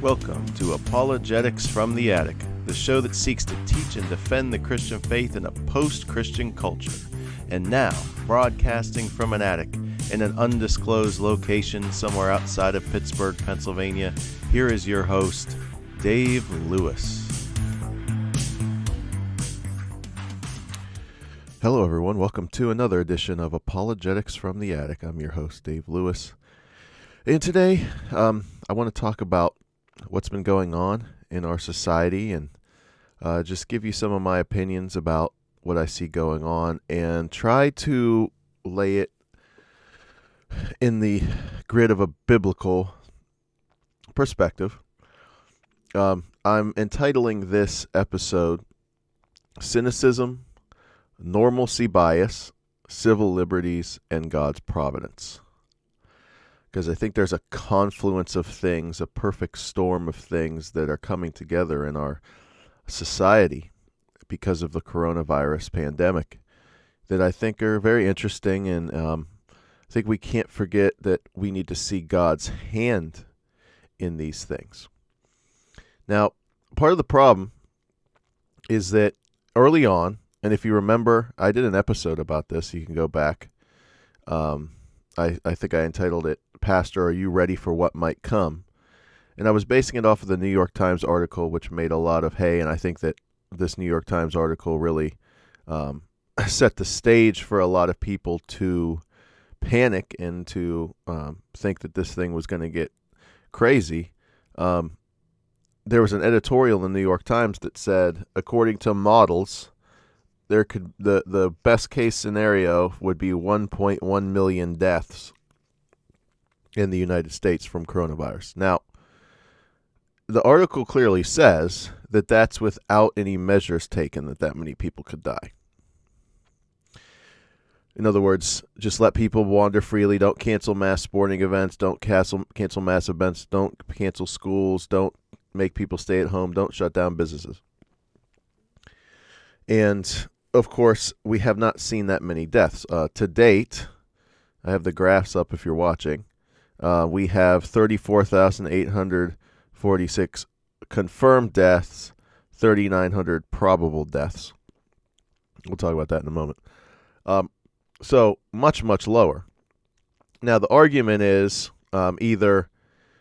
Welcome to Apologetics from the Attic, the show that seeks to teach and defend the Christian faith in a post-Christian culture. And now, broadcasting from an attic in an undisclosed location somewhere outside of Pittsburgh, Pennsylvania, here is your host, Dave Lewis. Hello everyone, welcome to another edition of Apologetics from the Attic. I'm your host, Dave Lewis. And today, I want to talk about what's been going on in our society and just give you some of my opinions about what I see going on and try to lay it in the grid of a biblical perspective. I'm entitling this episode Cynicism, Normalcy Bias, Civil Liberties, and God's Providence. Because I think there's a confluence of things, a perfect storm of things that are coming together in our society because of the coronavirus pandemic that I think are very interesting. And I think we can't forget that we need to see God's hand in these things. Now, part of the problem is that early on, and if you remember, I did an episode about this, you can go back. I think I entitled it, Pastor, Are You Ready for What Might Come? And I was basing it off of the New York Times article, which made a lot of hay, and I think that this New York Times article really set the stage for a lot of people to panic and to think that this thing was going to get crazy. There was an editorial in the New York Times that said, according to models, there could the best case scenario would be 1.1 million deaths in the United States from coronavirus. Now, the article clearly says that that's without any measures taken that many people could die. In other words, just let people wander freely. Don't cancel mass sporting events. Don't cancel mass events. Don't cancel schools. Don't make people stay at home. Don't shut down businesses. And of course, we have not seen that many deaths. To date, I have the graphs up if you're watching. We have 34,846 confirmed deaths, 3,900 probable deaths. We'll talk about that in a moment. So much, much lower. Now, the argument is either,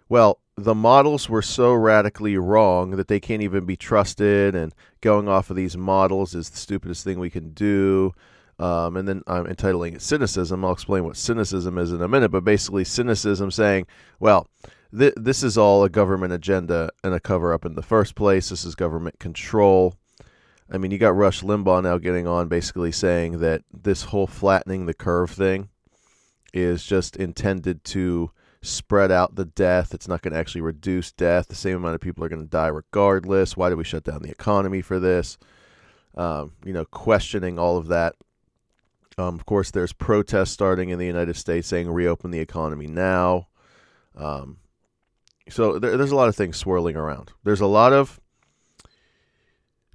well, the models were so radically wrong that they can't even be trusted, and going off of these models is the stupidest thing we can do. And then I'm entitling it Cynicism. I'll explain what cynicism is in a minute, but basically cynicism saying, well, this is all a government agenda and a cover-up in the first place. This is government control. I mean, you got Rush Limbaugh now getting on basically saying that this whole flattening the curve thing is just intended to spread out the death. It's not going to actually reduce death. The same amount of people are going to die regardless. Why did we shut down the economy for this? Questioning all of that. Of course, there's protests starting in the United States saying reopen the economy now. So there's a lot of things swirling around. There's a lot of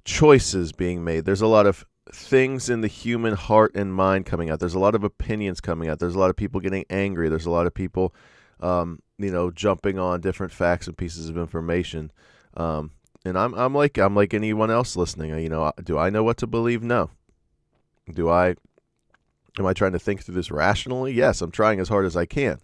choices being made. There's a lot of things in the human heart and mind coming out. There's a lot of opinions coming out. There's a lot of people getting angry. There's a lot of people jumping on different facts and pieces of information. And I'm like anyone else listening. Do I know what to believe? No. Am I trying to think through this rationally? Yes, I'm trying as hard as I can.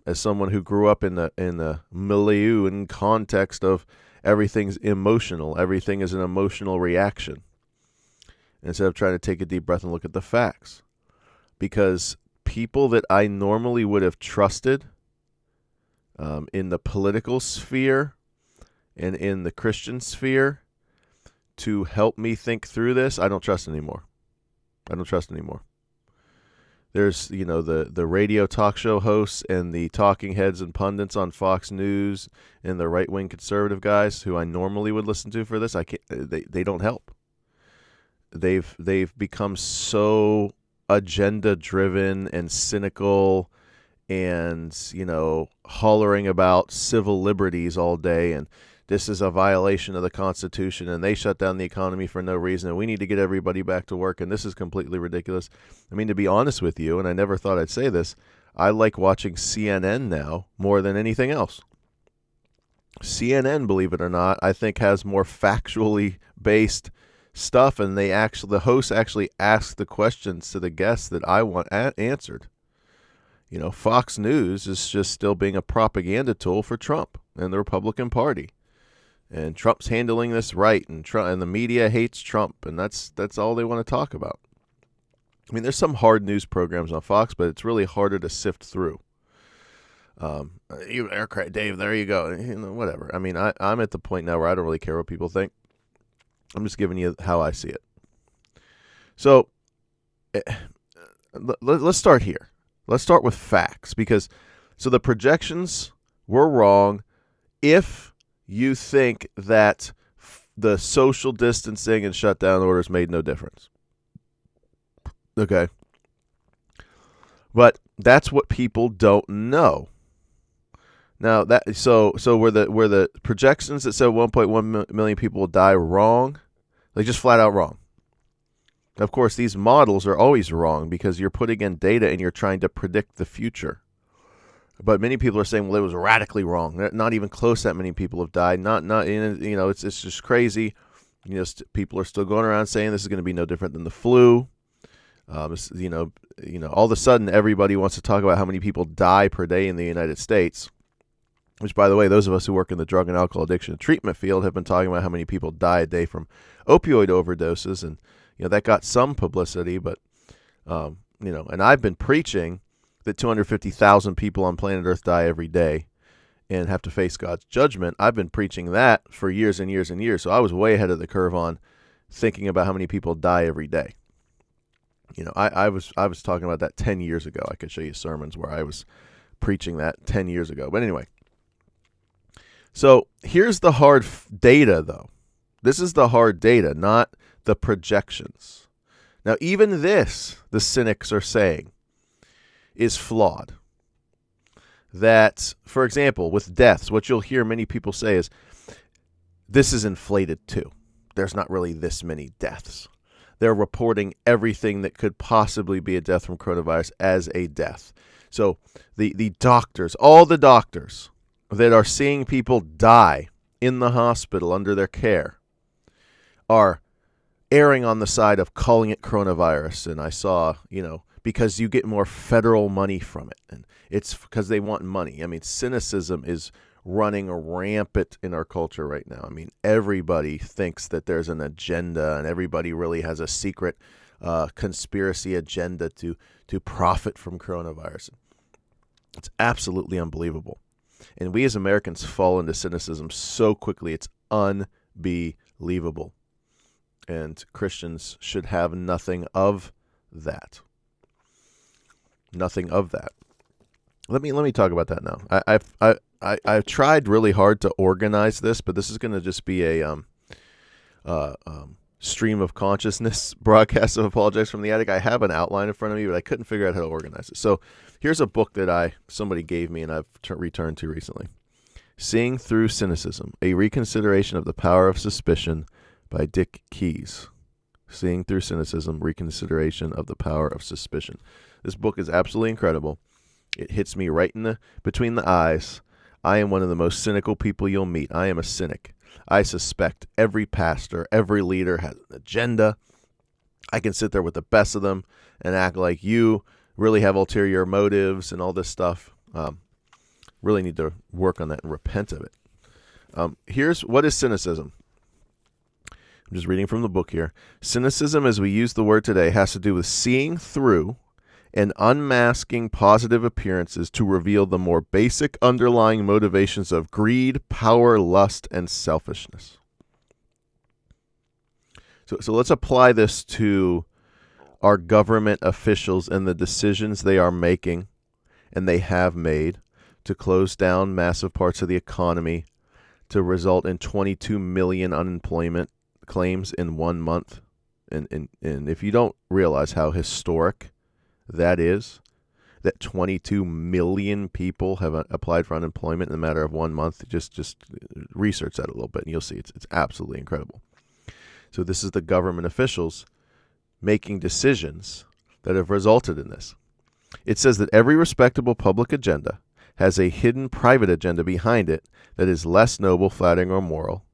As someone who grew up in the milieu and context of everything's emotional, everything is an emotional reaction, instead of trying to take a deep breath and look at the facts. Because people that I normally would have trusted in the political sphere and in the Christian sphere to help me think through this, I don't trust anymore. There's, the radio talk show hosts and the talking heads and pundits on Fox News and the right-wing conservative guys who I normally would listen to for this. They don't help. They've become so agenda-driven and cynical and, hollering about civil liberties all day and this is a violation of the Constitution, and they shut down the economy for no reason, and we need to get everybody back to work, and this is completely ridiculous. I mean, to be honest with you, and I never thought I'd say this, I like watching CNN now more than anything else. CNN, believe it or not, I think has more factually based stuff, and the hosts actually ask the questions to the guests that I want answered. Fox News is just still being a propaganda tool for Trump and the Republican Party. And Trump's handling this right, and the media hates Trump, and that's all they want to talk about. I mean, there's some hard news programs on Fox, but it's really harder to sift through. Dave, there you go. Whatever. I mean, I'm at the point now where I don't really care what people think. I'm just giving you how I see it. So let's start here. Let's start with facts, because the projections were wrong if you think that the social distancing and shutdown orders made no difference. Okay. But that's what people don't know. Now so were the projections that said 1.1 million people will die wrong? They just flat out wrong. Of course, these models are always wrong because you're putting in data and you're trying to predict the future. But many people are saying, well, it was radically wrong. Not even close that many people have died. It's just crazy. People are still going around saying this is going to be no different than the flu. All of a sudden, everybody wants to talk about how many people die per day in the United States, which, by the way, those of us who work in the drug and alcohol addiction treatment field have been talking about how many people die a day from opioid overdoses. And, that got some publicity, but, and I've been preaching that 250,000 people on planet Earth die every day and have to face God's judgment. I've been preaching that for years and years and years. So I was way ahead of the curve on thinking about how many people die every day. I was talking about that 10 years ago. I could show you sermons where I was preaching that 10 years ago. But anyway, so here's the hard data, though. This is the hard data, not the projections. Now, even this, the cynics are saying, is flawed. That, for example, with deaths, what you'll hear many people say is, this is inflated too. There's not really this many deaths. They're reporting everything that could possibly be a death from coronavirus as a death. So the doctors, all the doctors that are seeing people die in the hospital under their care are erring on the side of calling it coronavirus. And I saw, because you get more federal money from it. And it's because they want money. I mean, cynicism is running rampant in our culture right now. I mean, everybody thinks that there's an agenda, and everybody really has a secret conspiracy agenda to profit from coronavirus. It's absolutely unbelievable. And we as Americans fall into cynicism so quickly. It's unbelievable. And Christians should have nothing of that. Nothing of that. Let me talk about that now. I've tried really hard to organize this, but this is going to just be a stream of consciousness broadcast of Apologetics from the Attic. I have an outline in front of me, but I couldn't figure out how to organize it. So here's a book that somebody gave me and I've returned to recently. Seeing Through Cynicism, A Reconsideration of the Power of Suspicion by Dick Keyes. Seeing Through Cynicism, Reconsideration of the Power of Suspicion. This book is absolutely incredible. It hits me right between the eyes. I am one of the most cynical people you'll meet. I am a cynic. I suspect every pastor, every leader has an agenda. I can sit there with the best of them and act like you really have ulterior motives and all this stuff. Really need to work on that and repent of it. Here's what is cynicism. I'm just reading from the book here. Cynicism, as we use the word today, has to do with seeing through and unmasking positive appearances to reveal the more basic underlying motivations of greed, power, lust, and selfishness. So let's apply this to our government officials and the decisions they are making and they have made to close down massive parts of the economy, to result in 22 million unemployment claims in 1 month. And if you don't realize how historic that is, that 22 million people have applied for unemployment in a matter of 1 month, just research that a little bit and you'll see it's absolutely incredible. So this is the government officials making decisions that have resulted in this. It says that every respectable public agenda has a hidden private agenda behind it that is less noble, flattering, or moral.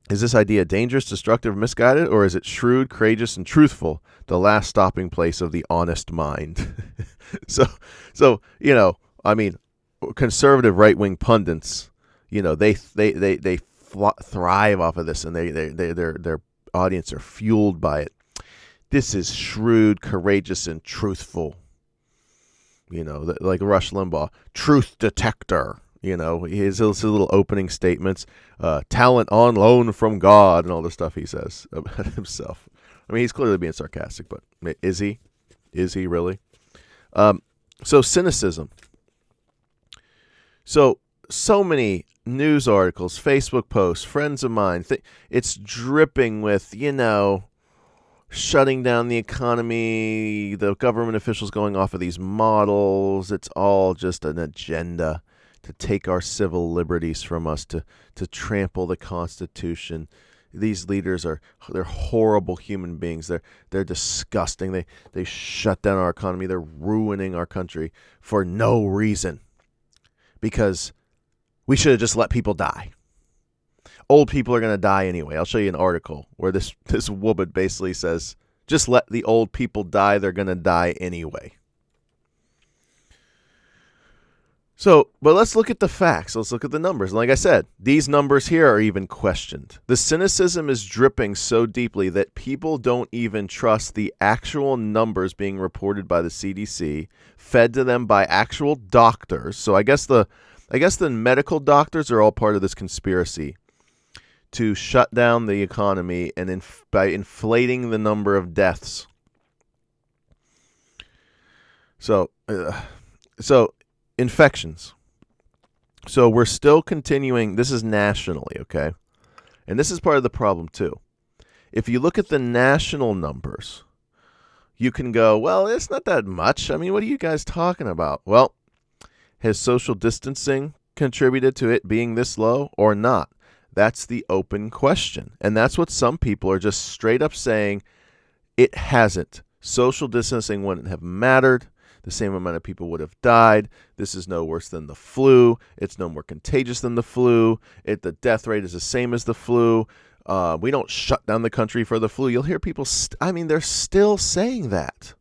Is this idea dangerous, destructive, misguided, or is it shrewd, courageous, and truthful, the last stopping place of the honest mind? So conservative right-wing pundits, they thrive off of this, and their audience are fueled by it. This is shrewd, courageous, and truthful. Like Rush Limbaugh, truth detector. His little opening statements, talent on loan from God, and all the stuff he says about himself. I mean, he's clearly being sarcastic, but is he? Is he really? So cynicism. So many news articles, Facebook posts, friends of mine, it's dripping with, shutting down the economy, the government officials going off of these models. It's all just an agenda to take our civil liberties from us, to trample the Constitution. These leaders they're horrible human beings. They're disgusting. They shut down our economy. They're ruining our country for no reason, because we should have just let people die. Old people are going to die anyway. I'll show you an article where this woman basically says, just let the old people die. They're going to die anyway. So, but let's look at the facts. Let's look at the numbers. And like I said, these numbers here are even questioned. The cynicism is dripping so deeply that people don't even trust the actual numbers being reported by the CDC, fed to them by actual doctors. So I guess the medical doctors are all part of this conspiracy to shut down the economy and by inflating the number of deaths. So infections. So we're still continuing. This is nationally, okay? And this is part of the problem too. If you look at the national numbers, you can go, well, it's not that much. I mean, what are you guys talking about? Well, has social distancing contributed to it being this low or not? That's the open question. And that's what some people are just straight up saying. It hasn't. Social distancing wouldn't have mattered. The same amount of people would have died. This is no worse than the flu. It's no more contagious than the flu. The death rate is the same as the flu. We don't shut down the country for the flu. You'll hear people, they're still saying that.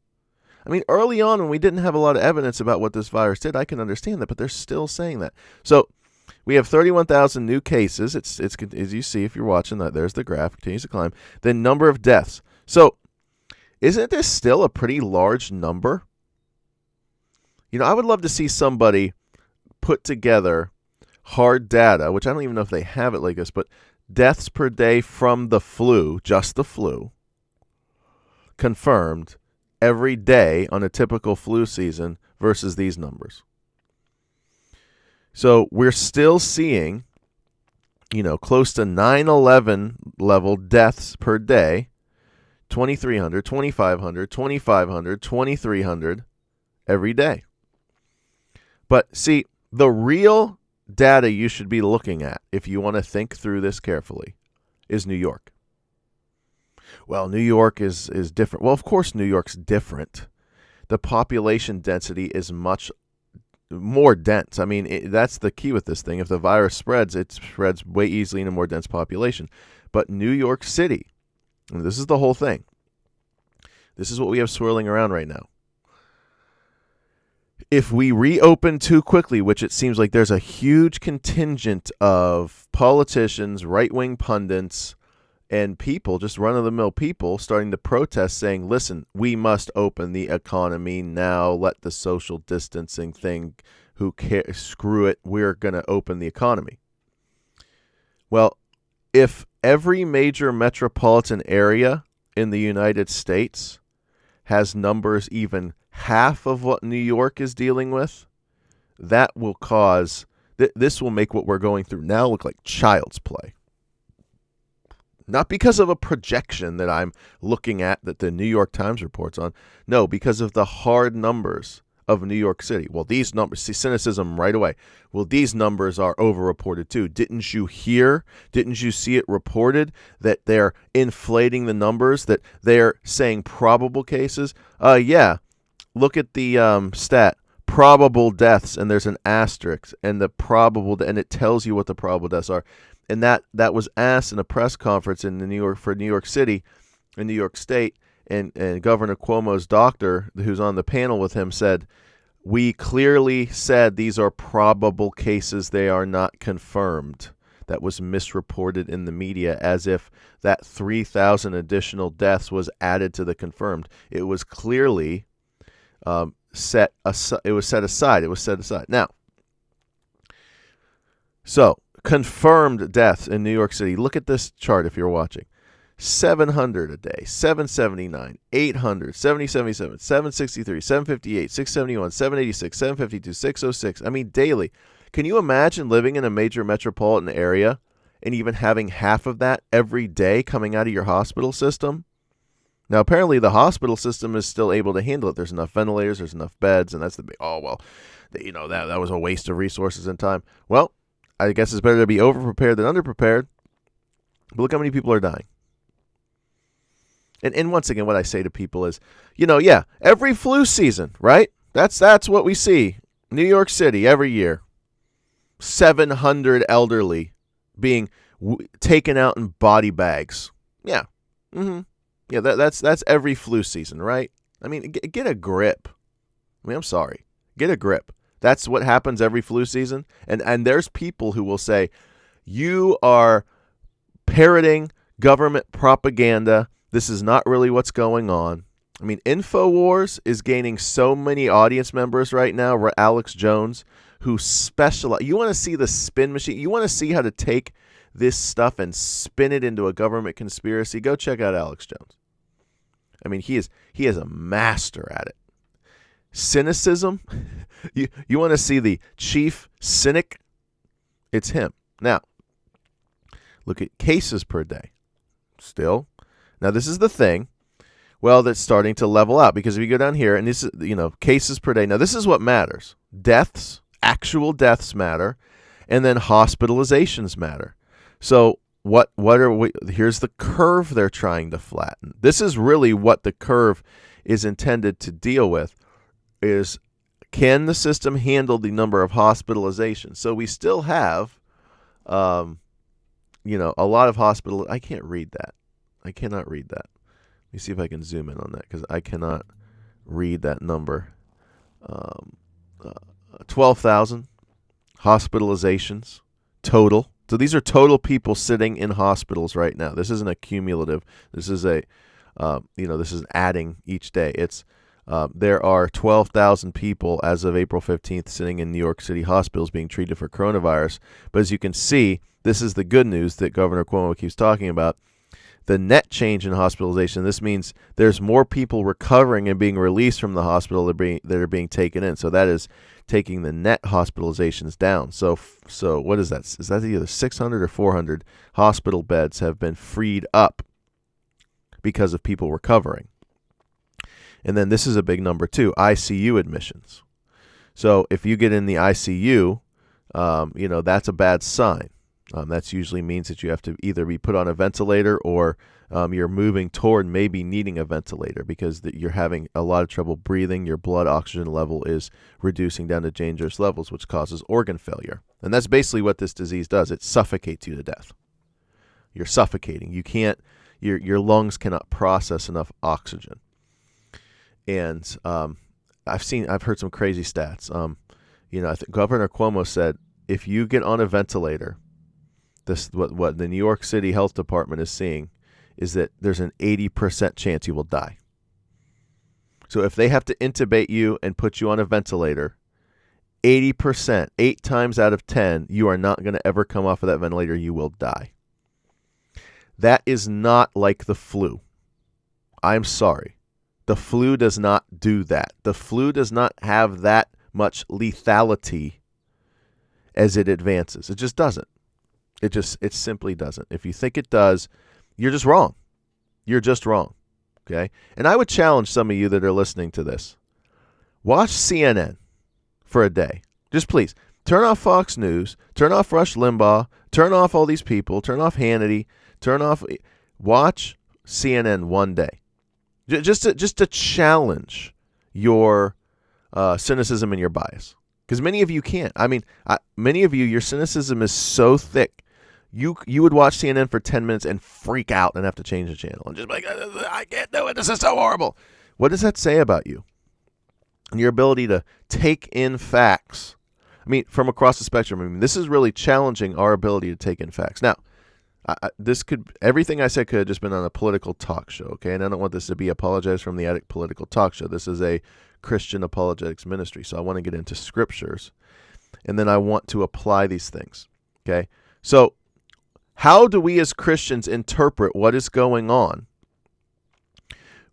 I mean, early on when we didn't have a lot of evidence about what this virus did, I can understand that, but they're still saying that. So we have 31,000 new cases. It's as you see if you're watching that, there's the graph, continues to climb. The number of deaths. So isn't this still a pretty large number? I would love to see somebody put together hard data, which I don't even know if they have it like this, but deaths per day from the flu, just the flu, confirmed every day on a typical flu season versus these numbers. So we're still seeing, close to 9/11 level deaths per day, 2,300, 2,500, 2,500, 2,300 every day. But see, the real data you should be looking at, if you want to think through this carefully, is New York. Well, New York is different. Well, of course New York's different. The population density is much more dense. I mean, that's the key with this thing. If the virus spreads, it spreads way easily in a more dense population. But New York City, and this is the whole thing. This is what we have swirling around right now. If we reopen too quickly, which it seems like there's a huge contingent of politicians, right-wing pundits, and people, just run-of-the-mill people, starting to protest saying, listen, we must open the economy now. Let the social distancing thing, who cares? Screw it. We're going to open the economy. Well, if every major metropolitan area in the United States has numbers even half of what New York is dealing with, that will cause, this will make what we're going through now look like child's play. Not because of a projection that I'm looking at that the New York Times reports on. No, because of the hard numbers of New York City. Well, these numbers, see cynicism right away. Well, these numbers are overreported too. Didn't you see it reported that they're inflating the numbers, that they're saying probable cases? Yeah. Look at the stat. probable deaths, and there's an asterisk, and and it tells you what the probable deaths are. And that was asked in a press conference in New York City, in New York State, and Governor Cuomo's doctor, who's on the panel with him, said, "We clearly said these are probable cases; they are not confirmed." That was misreported in the media as if that 3,000 additional deaths was added to the confirmed. It was clearly set aside. Now, so confirmed deaths in New York City. Look at this chart if you're watching. 700 a day, 779, 800, 777, 763, 758, 671, 786, 752, 606. I mean, daily. Can you imagine living in a major metropolitan area and even having half of that every day coming out of your hospital system? Now, apparently the hospital system is still able to handle it. There's enough ventilators, there's enough beds, and that's the big, that was a waste of resources and time. Well, I guess it's better to be overprepared than underprepared. But look how many people are dying. And once again, what I say to people is, every flu season, right? That's what we see. New York City every year. 700 elderly being taken out in body bags. Yeah. Mm-hmm. Yeah, that's every flu season, right? I mean, get a grip. I mean, I'm sorry. Get a grip. That's what happens every flu season. And there's people who will say, you are parroting government propaganda. This is not really what's going on. I mean, InfoWars is gaining so many audience members right now. Alex Jones, who specialize. You want to see the spin machine? You want to see how to take this stuff and spin it into a government conspiracy? Go check out Alex Jones. I mean, he is a master at it. Cynicism. You want to see the chief cynic? It's him. Now, look at cases per day. Still. Now, this is the thing. Well, that's starting to level out, because if you go down here, and this is, cases per day. Now, this is what matters. Deaths, actual deaths matter, and then hospitalizations matter. So what are we? Here's the curve they're trying to flatten. This is really what the curve is intended to deal with, is can the system handle the number of hospitalizations? So we still have, a lot of hospital. I can't read that. I cannot read that. Let me see if I can zoom in on that, because I cannot read that number. 12,000 hospitalizations total. So these are total people sitting in hospitals right now. This isn't a cumulative. This is this is adding each day. It's there are 12,000 people as of April 15th sitting in New York City hospitals being treated for coronavirus. But as you can see, this is the good news that Governor Cuomo keeps talking about. The net change in hospitalization, this means there's more people recovering and being released from the hospital that are being taken in. So that is taking the net hospitalizations down. So what is that? Is that either 600 or 400 hospital beds have been freed up because of people recovering? And then this is a big number too, ICU admissions. So if you get in the ICU, that's a bad sign. That usually means that you have to either be put on a ventilator or you're moving toward maybe needing a ventilator because you're having a lot of trouble breathing. Your blood oxygen level is reducing down to dangerous levels, which causes organ failure. And that's basically what this disease does. It suffocates you to death. You're suffocating. You can't. Your lungs cannot process enough oxygen. And I've heard some crazy stats. I think Governor Cuomo said if you get on a ventilator, what the New York City Health Department is seeing is that there's an 80% chance you will die. So if they have to intubate you and put you on a ventilator, 80%, 8 times out of 10, you are not going to ever come off of that ventilator. You will die. That is not like the flu. I'm sorry. The flu does not do that. The flu does not have that much lethality as it advances. It just doesn't. It simply doesn't. If you think it does, you're just wrong. You're just wrong. Okay? And I would challenge some of you that are listening to this. Watch CNN for a day. Just please. Turn off Fox News. Turn off Rush Limbaugh. Turn off all these people. Turn off Hannity. Watch CNN one day. Just to challenge your cynicism and your bias. Because many of you can't. I mean, many of you, your cynicism is so thick. You would watch CNN for 10 minutes and freak out and have to change the channel and just be like, I can't do it. This is so horrible. What does that say about you? And your ability to take in facts. I mean, from across the spectrum. I mean, this is really challenging our ability to take in facts. Now, everything I said could have just been on a political talk show, okay? And I don't want this to be Apologetics from the Attic political talk show. This is a Christian apologetics ministry, so I want to get into scriptures, and then I want to apply these things, okay? So how do we as Christians interpret what is going on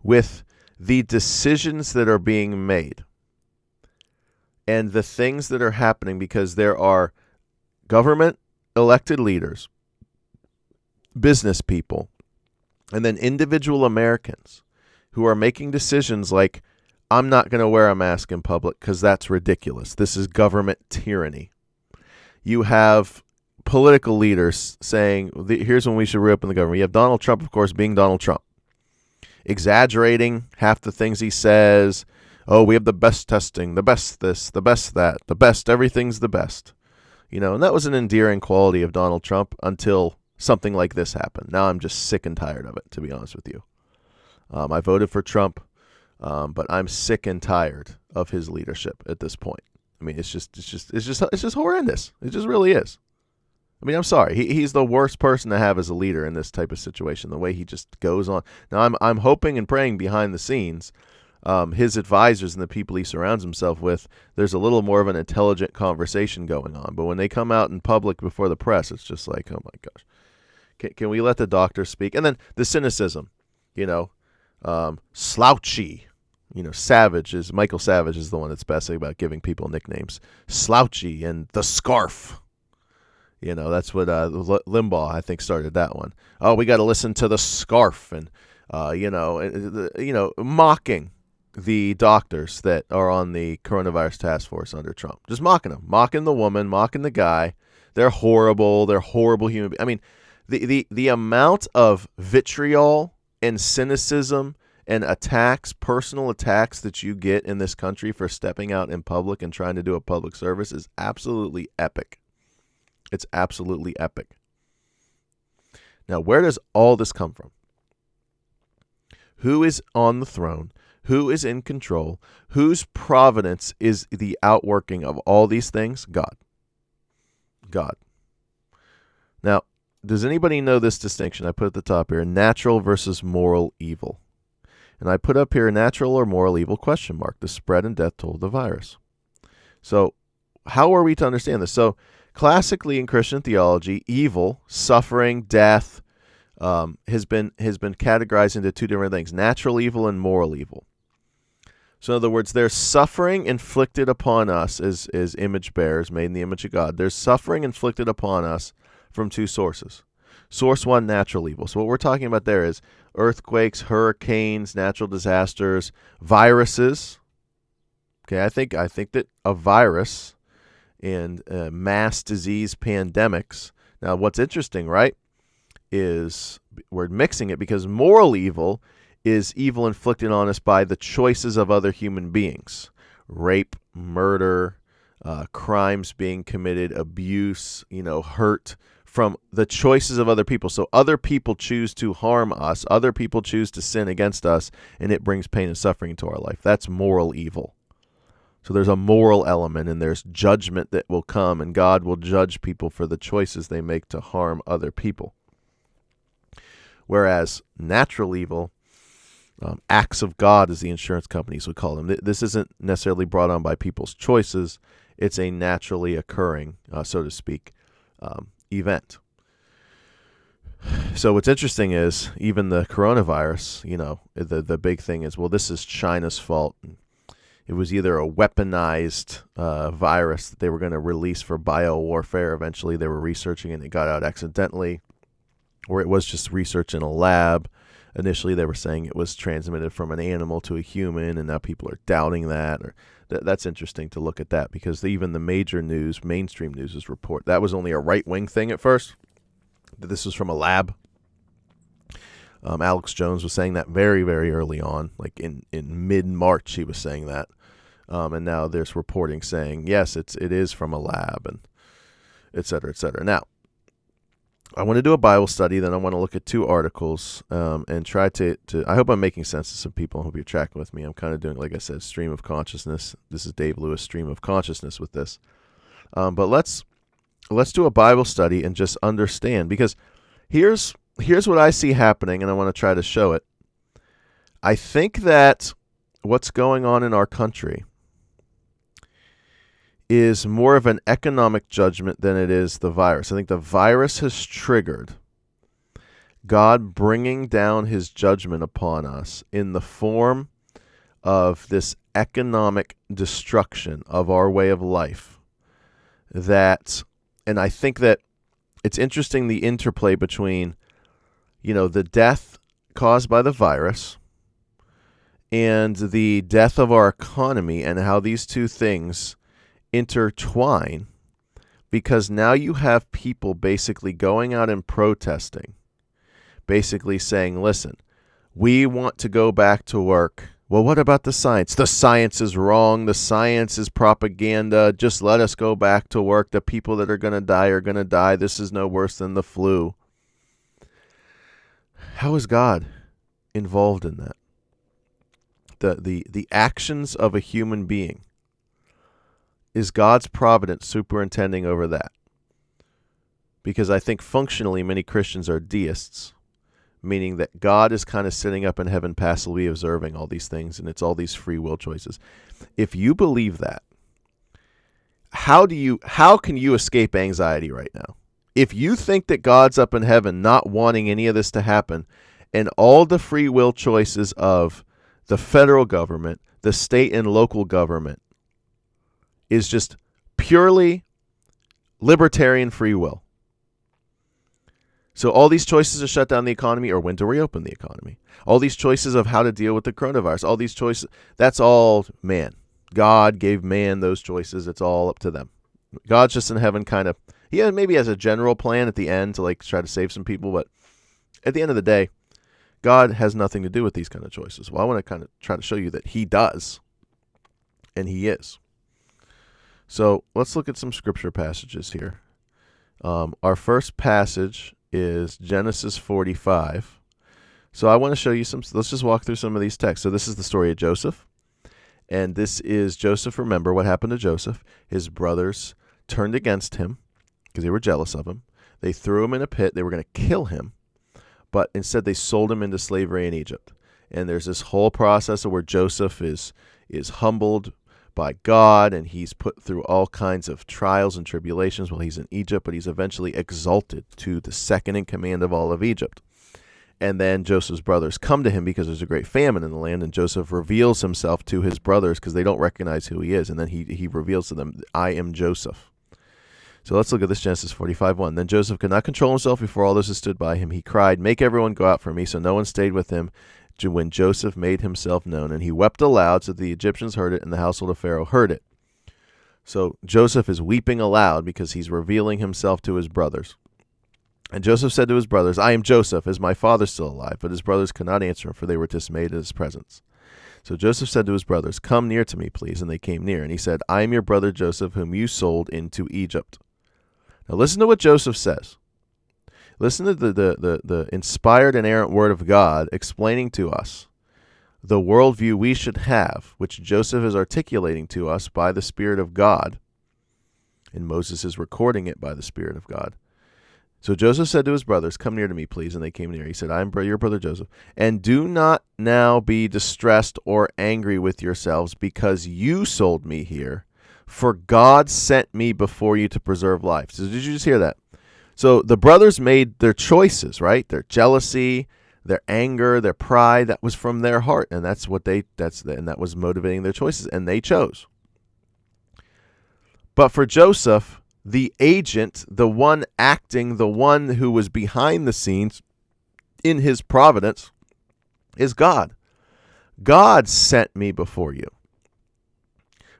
with the decisions that are being made and the things that are happening? Because there are government elected leaders, business people, and then individual Americans who are making decisions like, I'm not going to wear a mask in public because that's ridiculous. This is government tyranny. You have political leaders saying, here's when we should reopen the government. You have Donald Trump, of course, being Donald Trump, exaggerating half the things he says. Oh, we have the best testing, the best this, the best that, the best, everything's the best. And that was an endearing quality of Donald Trump until something like this happened. Now I'm just sick and tired of it, to be honest with you. I voted for Trump, but I'm sick and tired of his leadership at this point. I mean, it's just horrendous. It just really is. I mean, I'm sorry. He's the worst person to have as a leader in this type of situation. The way he just goes on. Now, I'm hoping and praying behind the scenes, his advisors and the people he surrounds himself with, there's a little more of an intelligent conversation going on. But when they come out in public before the press, it's just like, oh my gosh. Can we let the doctor speak? And then the cynicism, slouchy, Savage Michael Savage is the one that's best about giving people nicknames. Slouchy and the scarf. That's what Limbaugh, I think, started that one. Oh, we got to listen to the scarf and, mocking the doctors that are on the coronavirus task force under Trump. Just mocking them, mocking the woman, mocking the guy. They're horrible. They're horrible human beings. I mean, the amount of vitriol and cynicism and attacks, personal attacks that you get in this country for stepping out in public and trying to do a public service is absolutely epic. It's absolutely epic. Now, where does all this come from? Who is on the throne? Who is in control? Whose providence is the outworking of all these things? God. God. Now, does anybody know this distinction? I put at the top here, natural versus moral evil. And I put up here, natural or moral evil, ? The spread and death toll of the virus. So how are we to understand this? So classically in Christian theology, evil, suffering, death, has been categorized into two different things, natural evil and moral evil. So in other words, there's suffering inflicted upon us as image bearers made in the image of God. There's suffering inflicted upon us from two sources. Source one, natural evil. So what we're talking about there is earthquakes, hurricanes, natural disasters, viruses. Okay, I think that a virus and mass disease pandemics. Now, what's interesting, right, is we're mixing it because moral evil is evil inflicted on us by the choices of other human beings. Rape, murder, crimes being committed, abuse, hurt from the choices of other people. So other people choose to harm us, other people choose to sin against us, and it brings pain and suffering into our life. That's moral evil. So there's a moral element, and there's judgment that will come, and God will judge people for the choices they make to harm other people. Whereas natural evil, acts of God, as the insurance companies would call them, this isn't necessarily brought on by people's choices. It's a naturally occurring, so to speak, event. So what's interesting is even the coronavirus, the big thing is, well, this is China's fault. It was either a weaponized virus that they were going to release for biowarfare. Eventually they were researching and it got out accidentally, or it was just research in a lab. Initially they were saying it was transmitted from an animal to a human, and now people are doubting that. Or that's interesting to look at that, because even the major news, mainstream news, report that was only a right-wing thing at first, that this was from a lab. Alex Jones was saying that very, very early on, like in mid-March he was saying that. And now there's reporting saying, yes, it is from a lab, and et cetera, et cetera. Now, I want to do a Bible study, then I want to look at two articles and try to I hope I'm making sense to some people. I hope you're tracking with me. I'm kind of doing, like I said, stream of consciousness. This is Dave Lewis, stream of consciousness with this. But let's do a Bible study and just understand, because here's what I see happening, and I want to try to show it. I think that what's going on in our country is more of an economic judgment than it is the virus. I think the virus has triggered God bringing down his judgment upon us in the form of this economic destruction of our way of life. And I think that it's interesting, the interplay between, the death caused by the virus and the death of our economy, and how these two things intertwine, because now you have people basically going out and protesting, basically saying, listen, we want to go back to work. Well, what about the science? The science is wrong. The science is propaganda. Just let us go back to work. The people that are going to die are going to die. This is no worse than the flu. How is God involved in that? The actions of a human being. Is God's providence superintending over that? Because I think functionally many Christians are deists, meaning that God is kind of sitting up in heaven passively observing all these things, and it's all these free will choices. If you believe that, how can you escape anxiety right now? If you think that God's up in heaven not wanting any of this to happen, and all the free will choices of the federal government, the state and local government, is just purely libertarian free will. So all these choices to shut down the economy or when to reopen the economy, all these choices of how to deal with the coronavirus, all these choices, that's all man. God gave man those choices. It's all up to them. God's just in heaven kind of, maybe has a general plan at the end to try to save some people, but at the end of the day, God has nothing to do with these kind of choices. Well, I want to kind of try to show you that he does, and he is. So let's look at some scripture passages here. Our first passage is Genesis 45. So I want to show you let's just walk through some of these texts. So this is the story of Joseph. And this is Joseph. Remember what happened to Joseph. His brothers turned against him because they were jealous of him. They threw him in a pit. They were going to kill him. But instead they sold him into slavery in Egypt. And there's this whole process of where Joseph is humbled by God, and he's put through all kinds of trials and tribulations while he's in Egypt, but he's eventually exalted to the second in command of all of Egypt. And then Joseph's brothers come to him because there's a great famine in the land, and Joseph reveals himself to his brothers because they don't recognize who he is, and then he reveals to them, I am Joseph. So let's look at this, Genesis 45:1. Then Joseph could not control himself before all those who stood by him. He cried, make everyone go out for me. So no one stayed with him when Joseph made himself known. And he wept aloud, so that the Egyptians heard it, and the household of Pharaoh heard it. So Joseph is weeping aloud because he's revealing himself to his brothers. And Joseph said to his brothers, I am Joseph. Is my father still alive? But his brothers could not answer him, for they were dismayed at his presence. So Joseph said to his brothers, come near to me, please. And they came near. And he said, I am your brother Joseph, whom you sold into Egypt. Now listen to what Joseph says. Listen to the inspired and inerrant word of God explaining to us the worldview we should have, which Joseph is articulating to us by the Spirit of God. And Moses is recording it by the Spirit of God. So Joseph said to his brothers, come near to me, please. And they came near. He said, I am your brother Joseph. And do not now be distressed or angry with yourselves because you sold me here. For God sent me before you to preserve life. So did you just hear that? So the brothers made their choices, right? Their jealousy, their anger, their pride, that was from their heart. And that was motivating their choices. And they chose. But for Joseph, the agent, the one acting, the one who was behind the scenes in his providence is God. God sent me before you.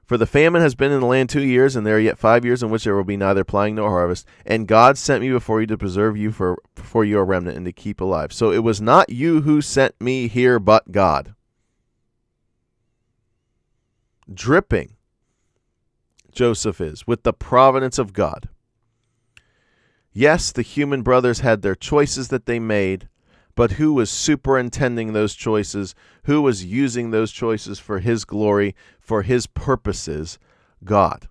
For the famine has been in the land 2 years, and there are yet 5 years in which there will be neither plowing nor harvest. And God sent me before you to preserve you for your remnant and to keep alive. So it was not you who sent me here, but God. dripping Joseph is with the providence of God. Yes, the human brothers had their choices that they made, but who was superintending those choices? Who was using those choices for his glory, for his purposes? God.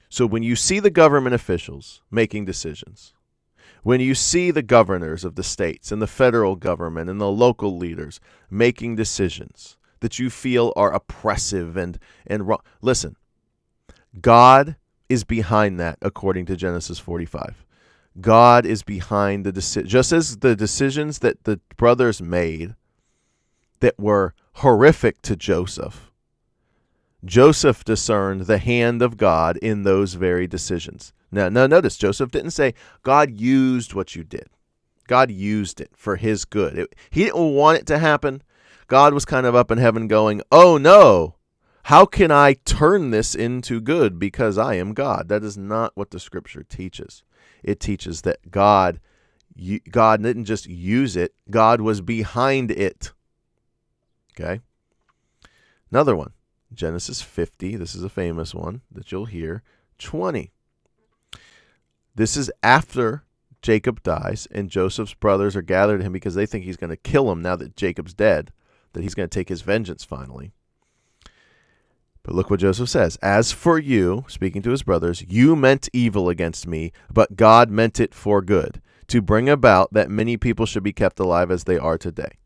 So when you see the government officials making decisions, when you see the governors of the states and the federal government and the local leaders making decisions that you feel are oppressive and wrong, listen, God is behind that according to Genesis 45. God is behind the decision, just as the decisions that the brothers made that were horrific to Joseph. Joseph discerned the hand of God in those very decisions. Now, notice, Joseph didn't say, God used what you did. God used it for his good. He didn't want it to happen. God was kind of up in heaven going, oh no, how can I turn this into good because I am God? That is not what the scripture teaches. It teaches that God didn't just use it, God was behind it. Okay? Another one, Genesis 50. This is a famous one that you'll hear. 20. This is after Jacob dies, and Joseph's brothers are gathered to him because they think he's going to kill him now that Jacob's dead, that he's going to take his vengeance finally. But look what Joseph says. As for you, speaking to his brothers, you meant evil against me, but God meant it for good, to bring about that many people should be kept alive as they are today.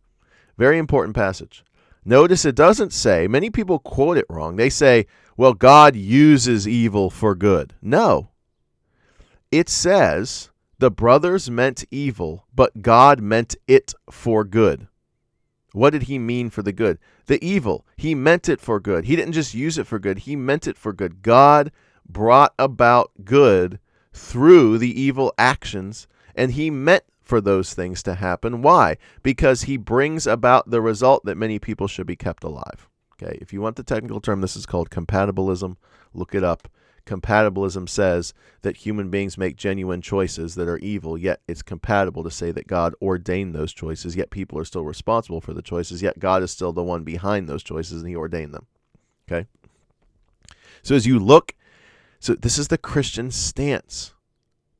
Very important passage. Notice it doesn't say, many people quote it wrong. They say, well, God uses evil for good. No. It says the brothers meant evil, but God meant it for good. What did he mean for the good? The evil. He meant it for good. He didn't just use it for good. He meant it for good. God brought about good through the evil actions, and he meant for those things to happen. Why? Because he brings about the result that many people should be kept alive. Okay, if you want the technical term, this is called compatibilism. Look it up. Compatibilism says that human beings make genuine choices that are evil, yet it's compatible to say that God ordained those choices, yet people are still responsible for the choices, yet God is still the one behind those choices and he ordained them. Okay? So as you look, so this is the Christian stance.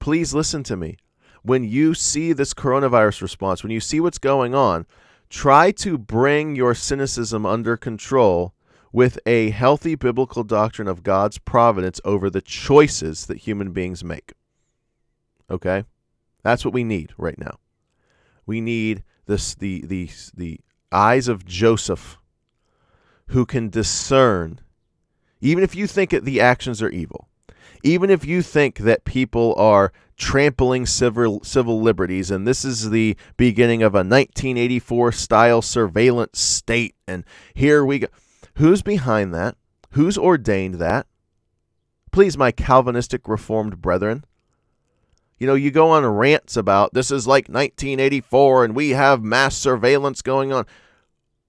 Please listen to me. When you see this coronavirus response, when you see what's going on, try to bring your cynicism under control with a healthy biblical doctrine of God's providence over the choices that human beings make. Okay? That's what we need right now. We need the eyes of Joseph who can discern, even if you think the actions are evil, even if you think that people are trampling civil liberties, and this is the beginning of a 1984 style surveillance state, and here we go. Who's behind that? Who's ordained that? Please, my Calvinistic Reformed brethren. You know, you go on rants about this is like 1984 and we have mass surveillance going on.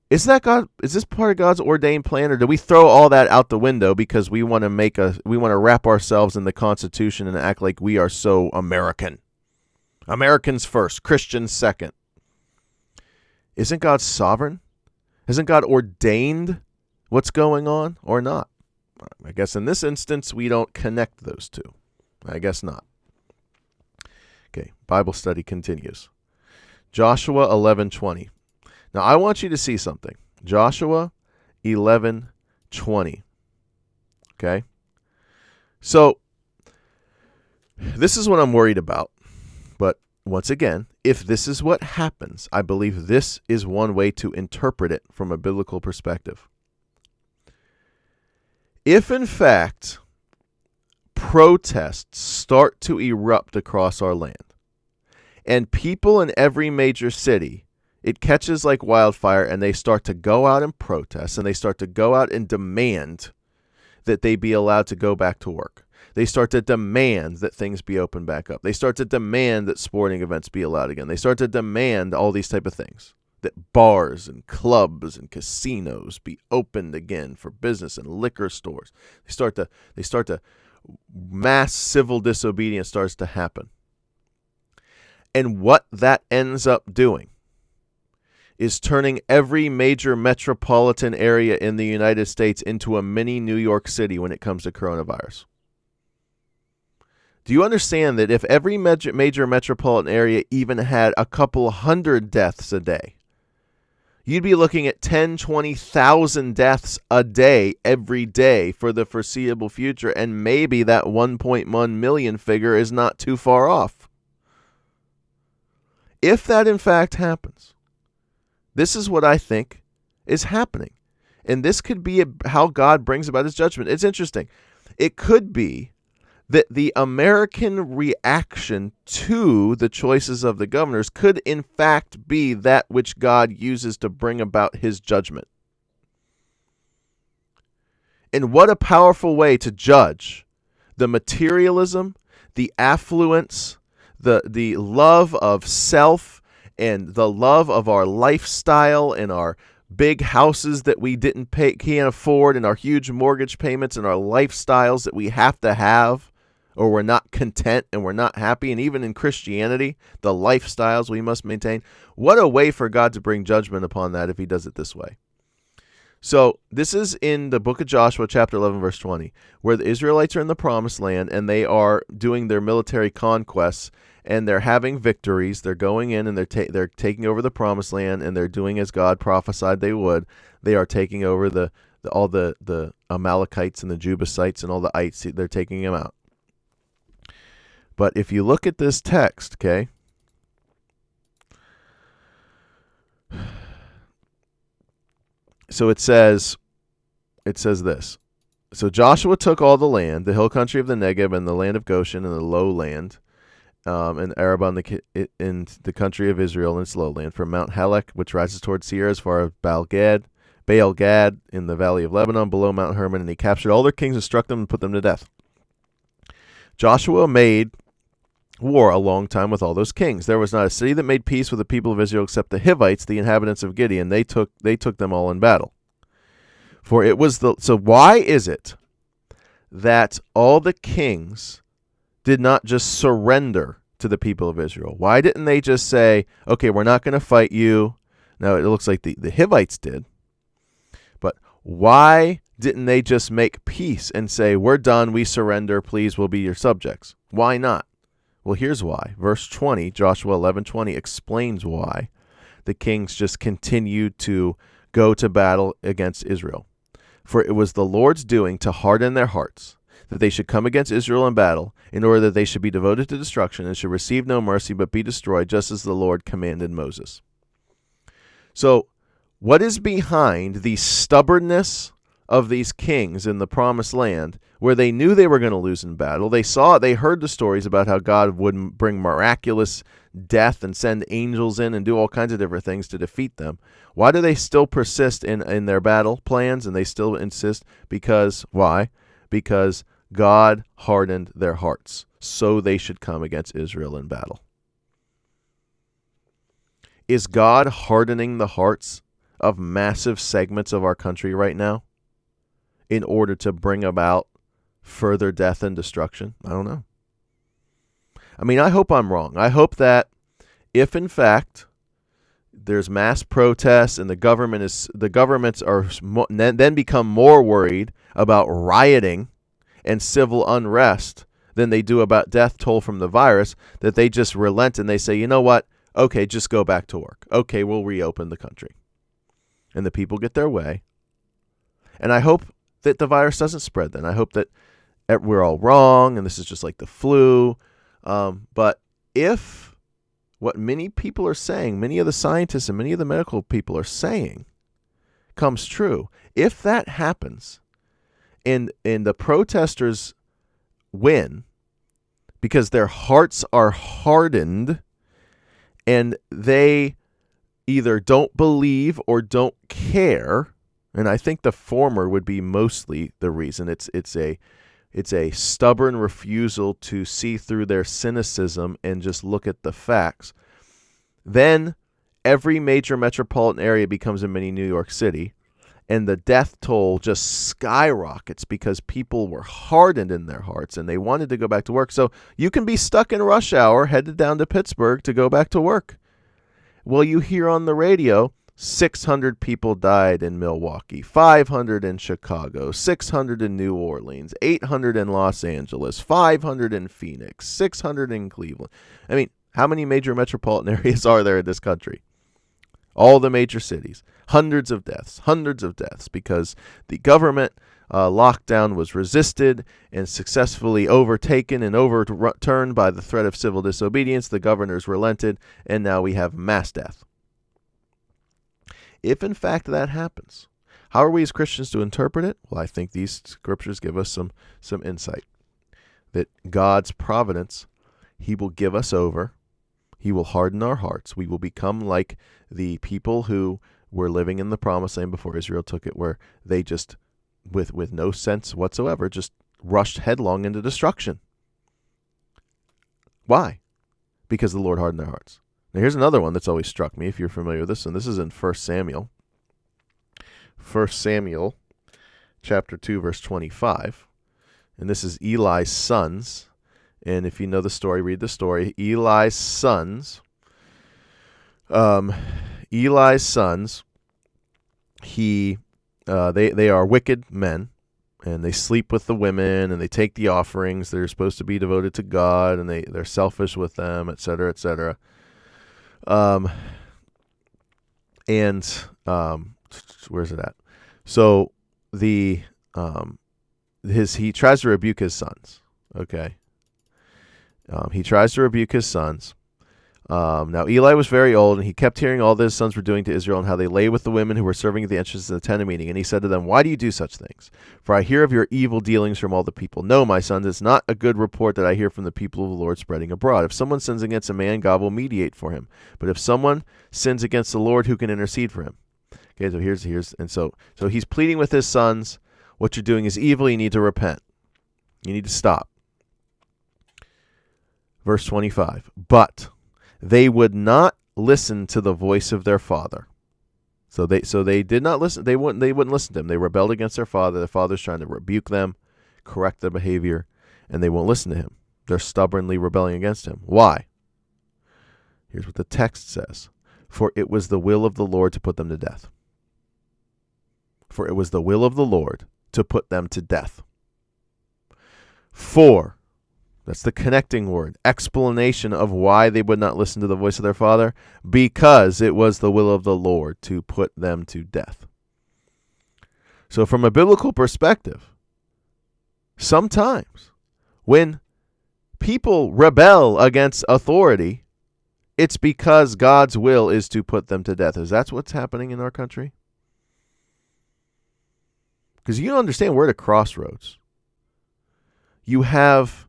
Is that God? Is this part of God's ordained plan, or do we throw all that out the window because we want to wrap ourselves in the Constitution and act like we are so American? Americans first, Christians second. Isn't God sovereign? Hasn't God ordained what's going on or not? I guess in this instance, we don't connect those two. I guess not. Okay, Bible study continues. Joshua 11:20. Now, I want you to see something. Joshua 11:20. Okay? So, this is what I'm worried about. But once again, if this is what happens, I believe this is one way to interpret it from a biblical perspective. If, in fact, protests start to erupt across our land, and people in every major city, it catches like wildfire, and they start to go out and protest, and they start to go out and demand that they be allowed to go back to work. They start to demand that things be opened back up. They start to demand that sporting events be allowed again. They start to demand all these type of things, that bars and clubs and casinos be opened again for business, and liquor stores. They start to mass civil disobedience starts to happen. And what that ends up doing is turning every major metropolitan area in the United States into a mini New York City when it comes to coronavirus. Do you understand that if every major metropolitan area even had a couple hundred deaths a day, you'd be looking at 10, 20,000 deaths a day, every day for the foreseeable future, and maybe that 1.1 million figure is not too far off. If that in fact happens, this is what I think is happening. And this could be how God brings about his judgment. It's interesting. It could be that the American reaction to the choices of the governors could in fact be that which God uses to bring about his judgment. And what a powerful way to judge the materialism, the affluence, the love of self, and the love of our lifestyle and our big houses that we can't afford, and our huge mortgage payments and our lifestyles that we have to have, or we're not content and we're not happy. And even in Christianity, the lifestyles we must maintain. What a way for God to bring judgment upon that if he does it this way. So this is in the book of Joshua, chapter 11, verse 20, where the Israelites are in the promised land and they are doing their military conquests and they're having victories. They're going in and they're taking over the promised land, and they're doing as God prophesied they would. They are taking over all the Amalekites and the Jebusites and all the ites. They're taking them out. But if you look at this text, okay, so it says this. So Joshua took all the land, the hill country of the Negeb and the land of Goshen and the lowland, and Arabah in the country of Israel and its lowland, from Mount Halak, which rises toward Seir, as far as Baal Gad in the valley of Lebanon, below Mount Hermon, and he captured all their kings and struck them and put them to death. Joshua made war a long time with all those kings. There was not a city that made peace with the people of Israel except the Hivites, the inhabitants of Gideon. They took them all in battle. For it was so why is it that all the kings did not just surrender to the people of Israel? Why didn't they just say, okay, we're not going to fight you? Now it looks like the Hivites did. But why didn't they just make peace and say, we're done, we surrender, please, we'll be your subjects? Why not? Well, here's why. Verse 20, Joshua 11:20 explains why the kings just continued to go to battle against Israel. For it was the Lord's doing to harden their hearts, that they should come against Israel in battle, in order that they should be devoted to destruction and should receive no mercy but be destroyed, just as the Lord commanded Moses. So, what is behind the stubbornness of these kings in the promised land, where they knew they were going to lose in battle? They heard the stories about how God would bring miraculous death and send angels in and do all kinds of different things to defeat them. Why do they still persist in their battle plans, and they still insist? Why? Because God hardened their hearts, so they should come against Israel in battle. Is God hardening the hearts of massive segments of our country right now in order to bring about further death and destruction? I don't know. I mean, I hope I'm wrong. I hope that if in fact there's mass protests and the governments are then become more worried about rioting and civil unrest than they do about death toll from the virus, that they just relent and they say, you know what? Okay, just go back to work. Okay, we'll reopen the country. And the people get their way. And I hope that the virus doesn't spread then. I hope that we're all wrong and this is just like the flu. But if what many people are saying, many of the scientists and many of the medical people are saying comes true, if that happens and the protesters win because their hearts are hardened and they either don't believe or don't care, and I think the former would be mostly the reason. It's a stubborn refusal to see through their cynicism and just look at the facts. Then every major metropolitan area becomes a mini New York City, and the death toll just skyrockets because people were hardened in their hearts and they wanted to go back to work. So you can be stuck in rush hour, headed down to Pittsburgh to go back to work. Well, you hear on the radio 600 people died in Milwaukee, 500 in Chicago, 600 in New Orleans, 800 in Los Angeles, 500 in Phoenix, 600 in Cleveland. I mean, how many major metropolitan areas are there in this country? All the major cities. Hundreds of deaths because the government lockdown was resisted and successfully overtaken and overturned by the threat of civil disobedience. The governors relented, and now we have mass death. If in fact that happens, how are we as Christians to interpret it? Well, I think these scriptures give us some insight. That God's providence, he will give us over. He will harden our hearts. We will become like the people who were living in the promised land before Israel took it, where they just, with no sense whatsoever, just rushed headlong into destruction. Why? Because the Lord hardened their hearts. Now, here's another one that's always struck me, if you're familiar with this, and this is in 1 Samuel. 1 Samuel chapter 2, verse 25. And this is Eli's sons. And if you know the story, read the story. Eli's sons, they are wicked men, and they sleep with the women, and they take the offerings that are supposed to be devoted to God, and they're selfish with them, etc., etc. Where's it at? So he tries to rebuke his sons. Okay. He tries to rebuke his sons. Now Eli was very old, and he kept hearing all that his sons were doing to Israel, and how they lay with the women who were serving at the entrances of the tent of meeting. And he said to them, "Why do you do such things? For I hear of your evil dealings from all the people. No, my sons, it's not a good report that I hear from the people of the Lord spreading abroad. If someone sins against a man, God will mediate for him. But if someone sins against the Lord, who can intercede for him?" Okay, so so he's pleading with his sons. What you're doing is evil. You need to repent. You need to stop. Verse 25. But they would not listen to the voice of their father. So they did not listen. They wouldn't listen to him. They rebelled against their father. Their father's trying to rebuke them, correct their behavior, and they won't listen to him. They're stubbornly rebelling against him. Why? Here's what the text says. For it was the will of the Lord to put them to death. For it was the will of the Lord to put them to death. For, that's the connecting word, explanation of why they would not listen to the voice of their father, because it was the will of the Lord to put them to death. So from a biblical perspective, sometimes when people rebel against authority, it's because God's will is to put them to death. Is that what's happening in our country? Because you understand we're at a crossroads. You have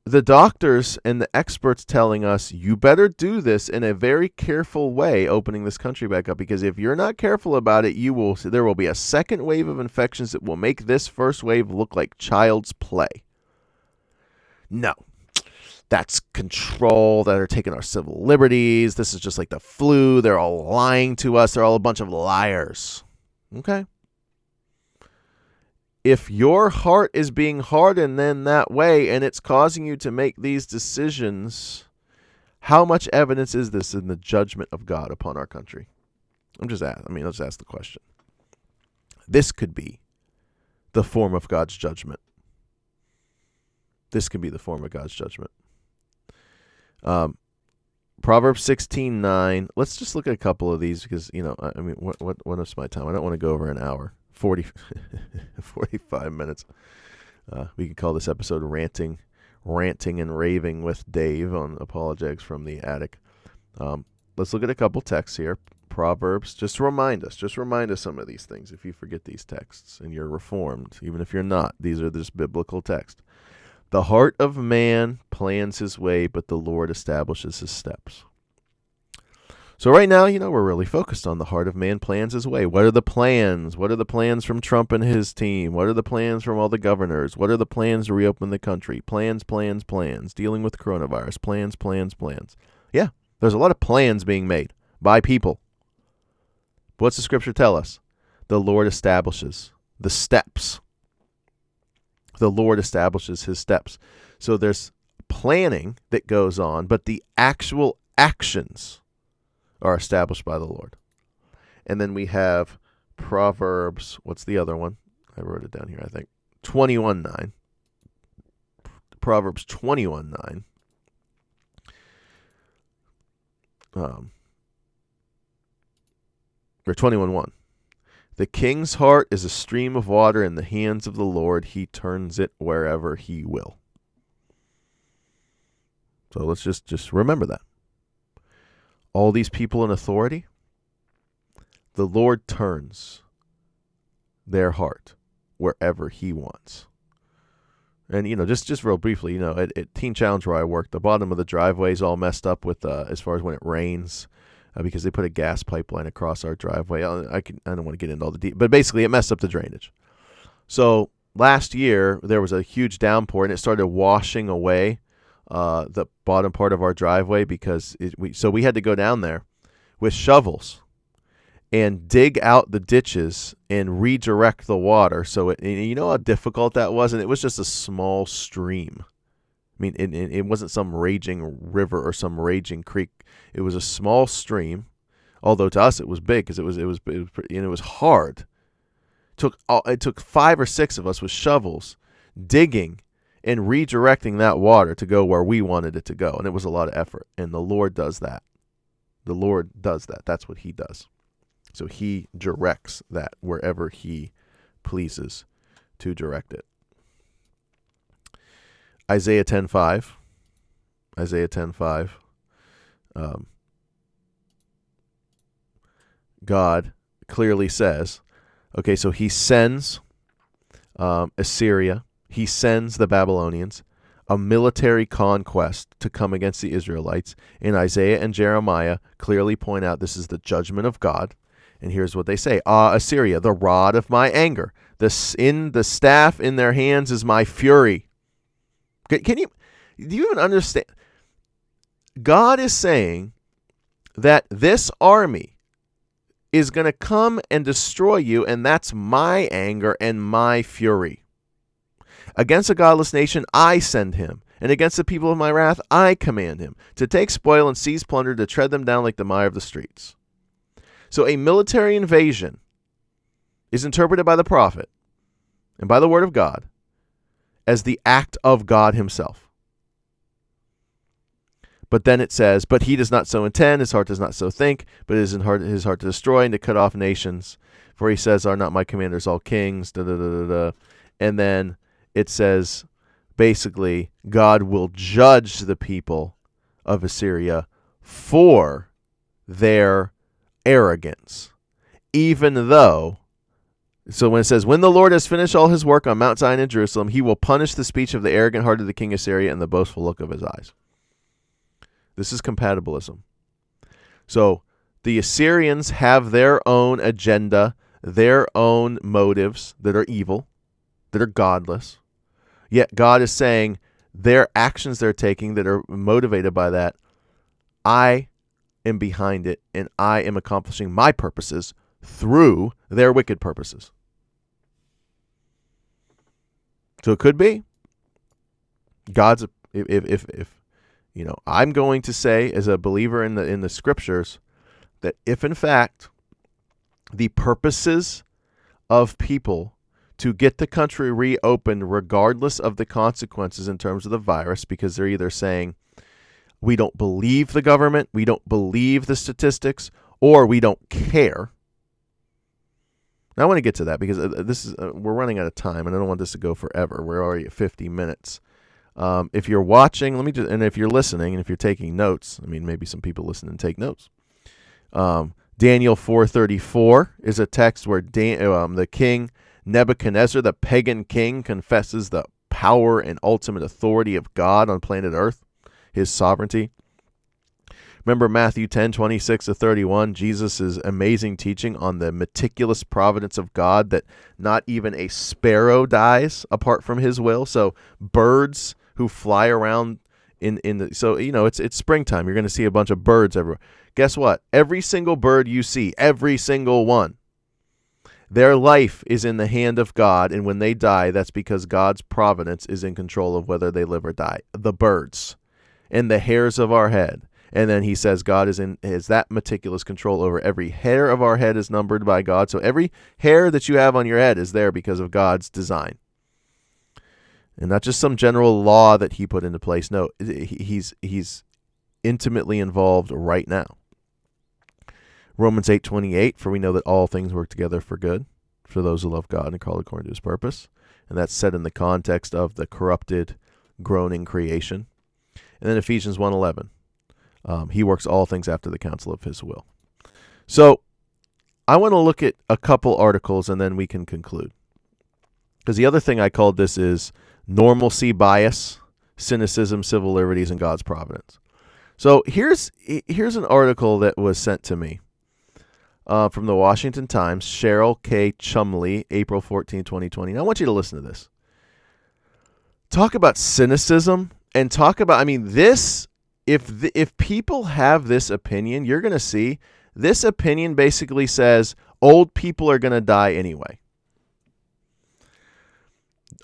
the doctors and the experts telling us, you better do this in a very careful way, opening this country back up, because if you're not careful about it, there will be a second wave of infections that will make this first wave look like child's play. No. That's control, that are taking our civil liberties. This is just like the flu. They're all lying to us. They're all a bunch of liars. Okay? If your heart is being hardened in that way and it's causing you to make these decisions, how much evidence is this in the judgment of God upon our country? Let's ask the question. This could be the form of God's judgment. This could be the form of God's judgment. Proverbs 16:9. Let's just look at a couple of these because, what is my time? I don't want to go over an hour. 45 minutes. We could call this episode ranting and raving with Dave on Apologetics from the Attic. Let's look at a couple texts here. Proverbs, just remind us some of these things if you forget these texts and you're reformed. Even if you're not, these are just biblical texts. The heart of man plans his way, but the Lord establishes his steps. So right now, we're really focused on the heart of man plans his way. What are the plans? What are the plans from Trump and his team? What are the plans from all the governors? What are the plans to reopen the country? Plans. Dealing with coronavirus. Plans. Yeah, there's a lot of plans being made by people. But what's the scripture tell us? The Lord establishes the steps. The Lord establishes his steps. So there's planning that goes on, but the actual actions are established by the Lord. And then we have Proverbs, what's the other one? I wrote it down here, I think. 21:9. Proverbs 21:9. Or 21:1. The king's heart is a stream of water in the hands of the Lord. He turns it wherever he will. So let's just remember that. All these people in authority, the Lord turns their heart wherever he wants. And, just real briefly, at Teen Challenge where I work, the bottom of the driveway is all messed up with, as far as when it rains, because they put a gas pipeline across our driveway. I don't want to get into all the details, but basically it messed up the drainage. So last year there was a huge downpour and it started washing away the bottom part of our driveway because we had to go down there with shovels and dig out the ditches and redirect the water. So you know how difficult that was? And it was just a small stream. I mean, it wasn't some raging river or some raging creek. It was a small stream, although to us it was big because it was hard. It took 5 or 6 of us with shovels digging and redirecting that water to go where we wanted it to go, and it was a lot of effort. And the Lord does that. The Lord does that. That's what he does. So he directs that wherever he pleases to direct it. Isaiah 10:5. Isaiah 10:5. God clearly says, okay, so he sends Assyria, he sends the Babylonians, a military conquest to come against the Israelites. And Isaiah and Jeremiah clearly point out this is the judgment of God. And here's what they say. Assyria, the rod of my anger. The staff in their hands is my fury. Do you even understand? God is saying that this army is going to come and destroy you, and that's my anger and my fury. Against a godless nation, I send him, and against the people of my wrath, I command him, to take spoil and seize plunder, to tread them down like the mire of the streets. So a military invasion is interpreted by the prophet and by the word of God as the act of God himself. But then it says, but he does not so intend, his heart does not so think, but it is in his heart to destroy and to cut off nations. For he says, are not my commanders all kings? Da, da, da, da, da. And then it says, basically, God will judge the people of Assyria for their arrogance, even though, so when it says, when the Lord has finished all his work on Mount Zion and Jerusalem, he will punish the speech of the arrogant heart of the king of Syria and the boastful look of his eyes. This is compatibilism. So the Assyrians have their own agenda, their own motives that are evil, that are godless. Yet God is saying their actions they're taking that are motivated by that, I am behind it, and I am accomplishing my purposes through their wicked purposes. So it could be God's, if I'm going to say as a believer in the scriptures that if in fact the purposes of people to get the country reopened regardless of the consequences in terms of the virus, because they're either saying we don't believe the government, we don't believe the statistics, or we don't care. Now I want to get to that because we're running out of time and I don't want this to go forever. We're already at 50 minutes. If you're watching, and if you're listening, and if you're taking notes, maybe some people listen and take notes. Daniel 4:34 is a text where the king Nebuchadnezzar, the pagan king, confesses the power and ultimate authority of God on planet Earth, his sovereignty. Remember Matthew 10:26-31, Jesus' amazing teaching on the meticulous providence of God, that not even a sparrow dies apart from his will. So birds who fly around it's springtime. You're going to see a bunch of birds everywhere. Guess what? Every single bird you see, every single one, their life is in the hand of God, and when they die, that's because God's providence is in control of whether they live or die. The birds and the hairs of our head And then he says God is that meticulous control over every hair of our head is numbered by God. So every hair that you have on your head is there because of God's design. And not just some general law that he put into place. No, he's intimately involved right now. Romans 8:28, for we know that all things work together for good for those who love God and are called according to his purpose. And that's set in the context of the corrupted, groaning creation. And then Ephesians 1:11. He works all things after the counsel of his will. So I want to look at a couple articles and then we can conclude. Because the other thing I called this is normalcy bias, cynicism, civil liberties, and God's providence. So here's an article that was sent to me from the Washington Times, Cheryl K. Chumley, April 14, 2020. Now I want you to listen to this. Talk about cynicism and talk about, this, if people have this opinion, you're going to see this opinion basically says old people are going to die anyway.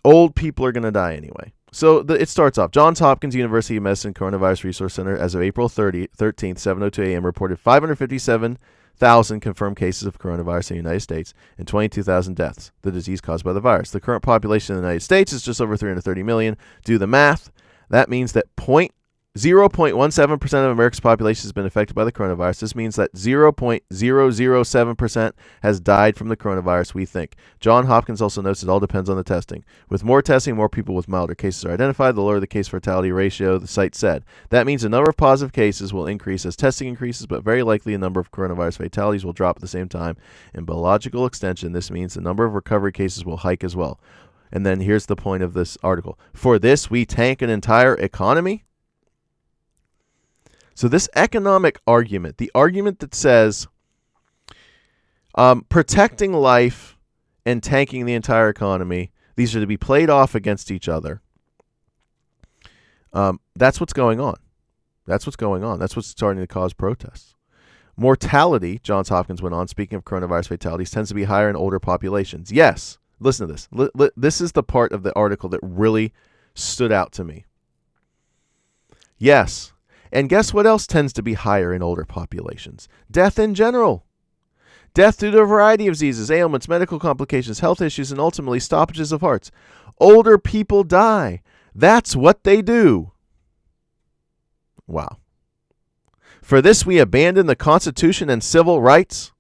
Old people are going to die anyway. So it starts off. Johns Hopkins University Medicine Coronavirus Resource Center, as of April 13th, 7:02 a.m., reported 557,000 confirmed cases of coronavirus in the United States and 22,000 deaths, the disease caused by the virus. The current population in the United States is just over 330 million. Do the math. That means that 0.17% of America's population has been affected by the coronavirus. This means that 0.007% has died from the coronavirus, we think. Johns Hopkins also notes it all depends on the testing. With more testing, more people with milder cases are identified, the lower the case fatality ratio, the site said. That means the number of positive cases will increase as testing increases, but very likely the number of coronavirus fatalities will drop at the same time. In biological extension, this means the number of recovery cases will hike as well. And then here's the point of this article. For this, we tank an entire economy? So this economic argument, the argument that says protecting life and tanking the entire economy, these are to be played off against each other. That's what's going on. That's what's going on. That's what's starting to cause protests. Mortality, Johns Hopkins went on, speaking of coronavirus fatalities, tends to be higher in older populations. Yes, listen to this. This is the part of the article that really stood out to me. Yes. And guess what else tends to be higher in older populations? Death in general. Death due to a variety of diseases, ailments, medical complications, health issues, and ultimately stoppages of hearts. Older people die. That's what they do. Wow. For this, we abandon the Constitution and civil rights.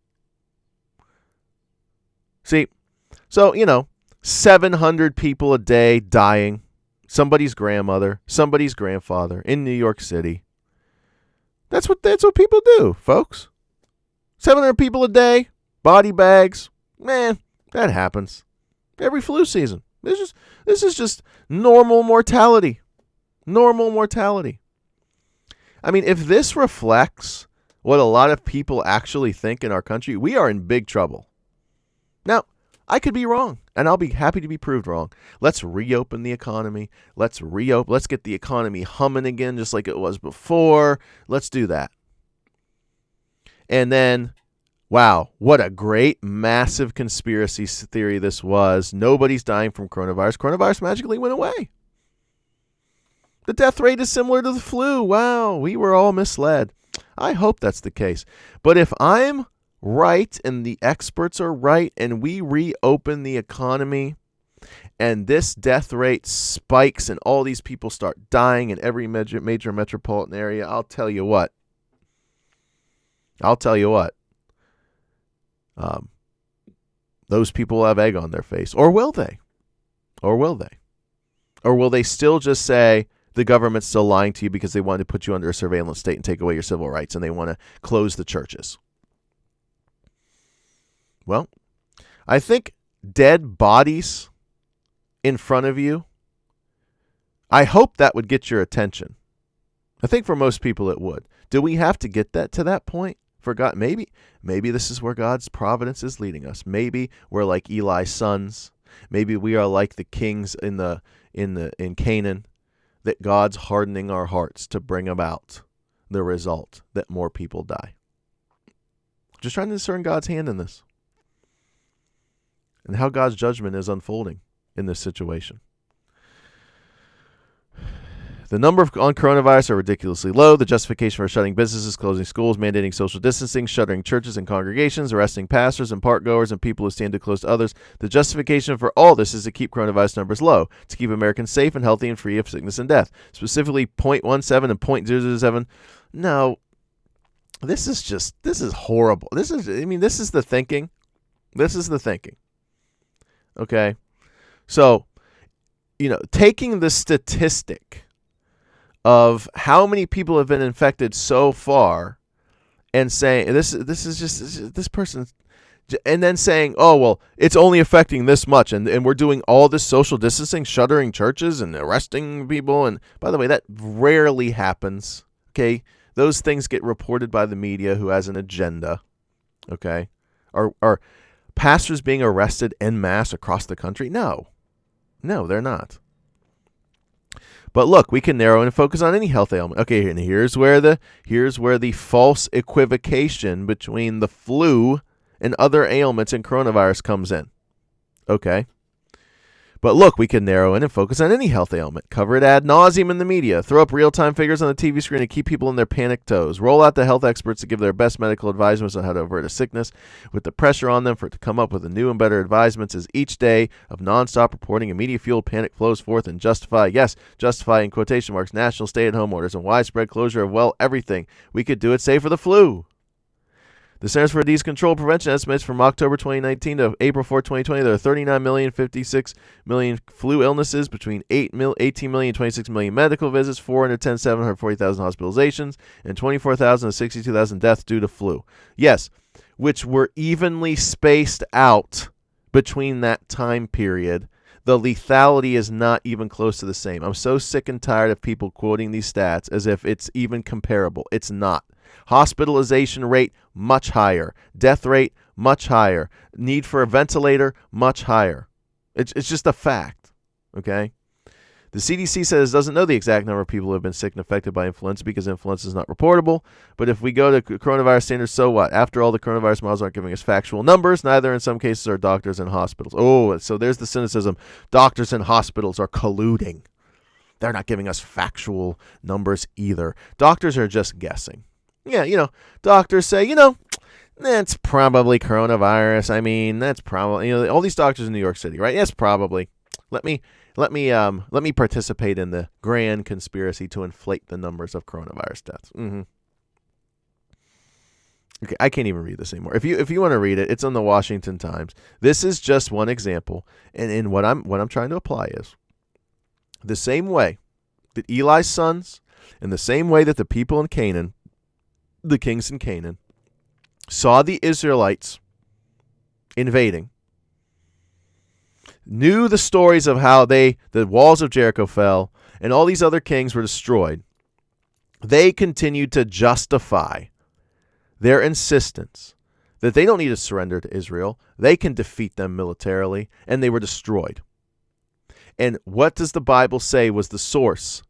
See, so, 700 people a day dying. Somebody's grandmother, somebody's grandfather in New York City. That's what people do, folks. 700 people a day, body bags. Man, that happens every flu season. This is just normal mortality. Normal mortality. If this reflects what a lot of people actually think in our country, we are in big trouble. Now, I could be wrong, and I'll be happy to be proved wrong. Let's reopen the economy. Let's get the economy humming again just like it was before. Let's do that. And then, wow, what a great, massive conspiracy theory this was. Nobody's dying from coronavirus. Coronavirus magically went away. The death rate is similar to the flu. Wow, we were all misled. I hope that's the case. But if I'm right and the experts are right and we reopen the economy and this death rate spikes and all these people start dying in every major metropolitan area, I'll tell you what. Those people will have egg on their face. Or will they? Or will they still just say the government's still lying to you because they want to put you under a surveillance state and take away your civil rights and they want to close the churches? Well, I think dead bodies in front of you, I hope that would get your attention. I think for most people it would. Do we have to get that to that point? For God, maybe this is where God's providence is leading us. Maybe we're like Eli's sons. Maybe we are like the kings in Canaan, that God's hardening our hearts to bring about the result that more people die. Just trying to discern God's hand in this and how God's judgment is unfolding in this situation. The number on coronavirus are ridiculously low. The justification for shutting businesses, closing schools, mandating social distancing, shuttering churches and congregations, arresting pastors and parkgoers and people who stand too close to others. The justification for all this is to keep coronavirus numbers low, to keep Americans safe and healthy and free of sickness and death. Specifically 0.17 and 0.007. No, this is horrible. This is the thinking. This is the thinking. Okay? So, taking the statistic of how many people have been infected so far and saying this is just this person, and then saying, oh, well, it's only affecting this much, and we're doing all this social distancing, shuttering churches and arresting people. And by the way, that rarely happens. Okay? Those things get reported by the media who has an agenda. Okay? Are pastors being arrested en masse across the country? No, they're not. But look, we can narrow and focus on any health ailment. Okay, and here's where the false equivocation between the flu and other ailments and coronavirus comes in. Okay. But look, we can narrow in and focus on any health ailment, cover it ad nauseum in the media, throw up real-time figures on the TV screen to keep people in their panic toes, roll out the health experts to give their best medical advisements on how to avert a sickness, with the pressure on them for it to come up with the new and better advisements as each day of nonstop reporting and media-fueled panic flows forth and justify in quotation marks, national stay-at-home orders and widespread closure of, well, everything. We could do it, say, for the flu. The Centers for Disease Control and Prevention estimates from October 2019 to April 4, 2020, there are 39,056 million flu illnesses, between 18 million and 26 million medical visits, 740,000 hospitalizations, and 24,000 to 62,000 deaths due to flu. Yes, which were evenly spaced out between that time period. The lethality is not even close to the same. I'm so sick and tired of people quoting these stats as if it's even comparable. It's not. Hospitalization rate, much higher. Death rate, much higher. Need for a ventilator, much higher. It's just a fact, okay? The CDC says it doesn't know the exact number of people who have been sick and affected by influenza because influenza is not reportable. But if we go to coronavirus standards, so what? After all, the coronavirus models aren't giving us factual numbers. Neither, in some cases, are doctors and hospitals. Oh, so there's the cynicism. Doctors and hospitals are colluding. They're not giving us factual numbers either. Doctors are just guessing. Yeah, doctors say, that's probably coronavirus. I mean, that's probably, all these doctors in New York City, right? Yes, probably. Let me participate in the grand conspiracy to inflate the numbers of coronavirus deaths. Mm-hmm. Okay, I can't even read this anymore. If you want to read it, it's on the Washington Times. This is just one example, and what I'm trying to apply is the same way that Eli's sons, and the same way that the people in Canaan, the kings in Canaan, saw the Israelites invading, knew the stories of how the walls of Jericho fell, and all these other kings were destroyed. They continued to justify their insistence that they don't need to surrender to Israel. They can defeat them militarily, and they were destroyed. And what does the Bible say was the source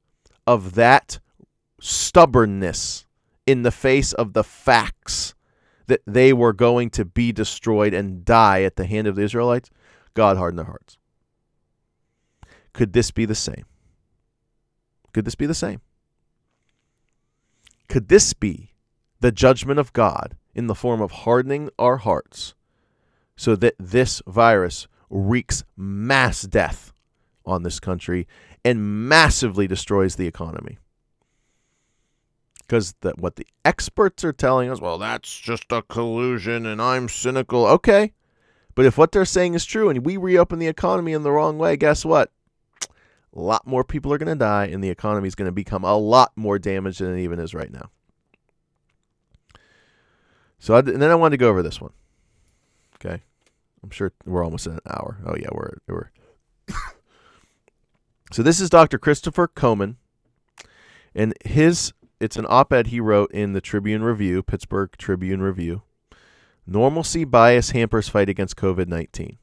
of that stubbornness in the face of the facts that they were going to be destroyed and die at the hand of the Israelites? God hardened their hearts. Could this be the same? Could this be the same? Could this be the judgment of God in the form of hardening our hearts so that this virus wreaks mass death on this country and massively destroys the economy? Because what the experts are telling us, well, that's just a collusion and I'm cynical. Okay. But if what they're saying is true and we reopen the economy in the wrong way, guess what? A lot more people are going to die and the economy is going to become a lot more damaged than it even is right now. So and then I wanted to go over this one. Okay. I'm sure we're almost at an hour. Oh, yeah, we're. So this is Dr. Christopher Komen, and it's an op-ed he wrote in the Tribune Review, Pittsburgh Tribune Review. Normalcy bias hampers fight against COVID-19.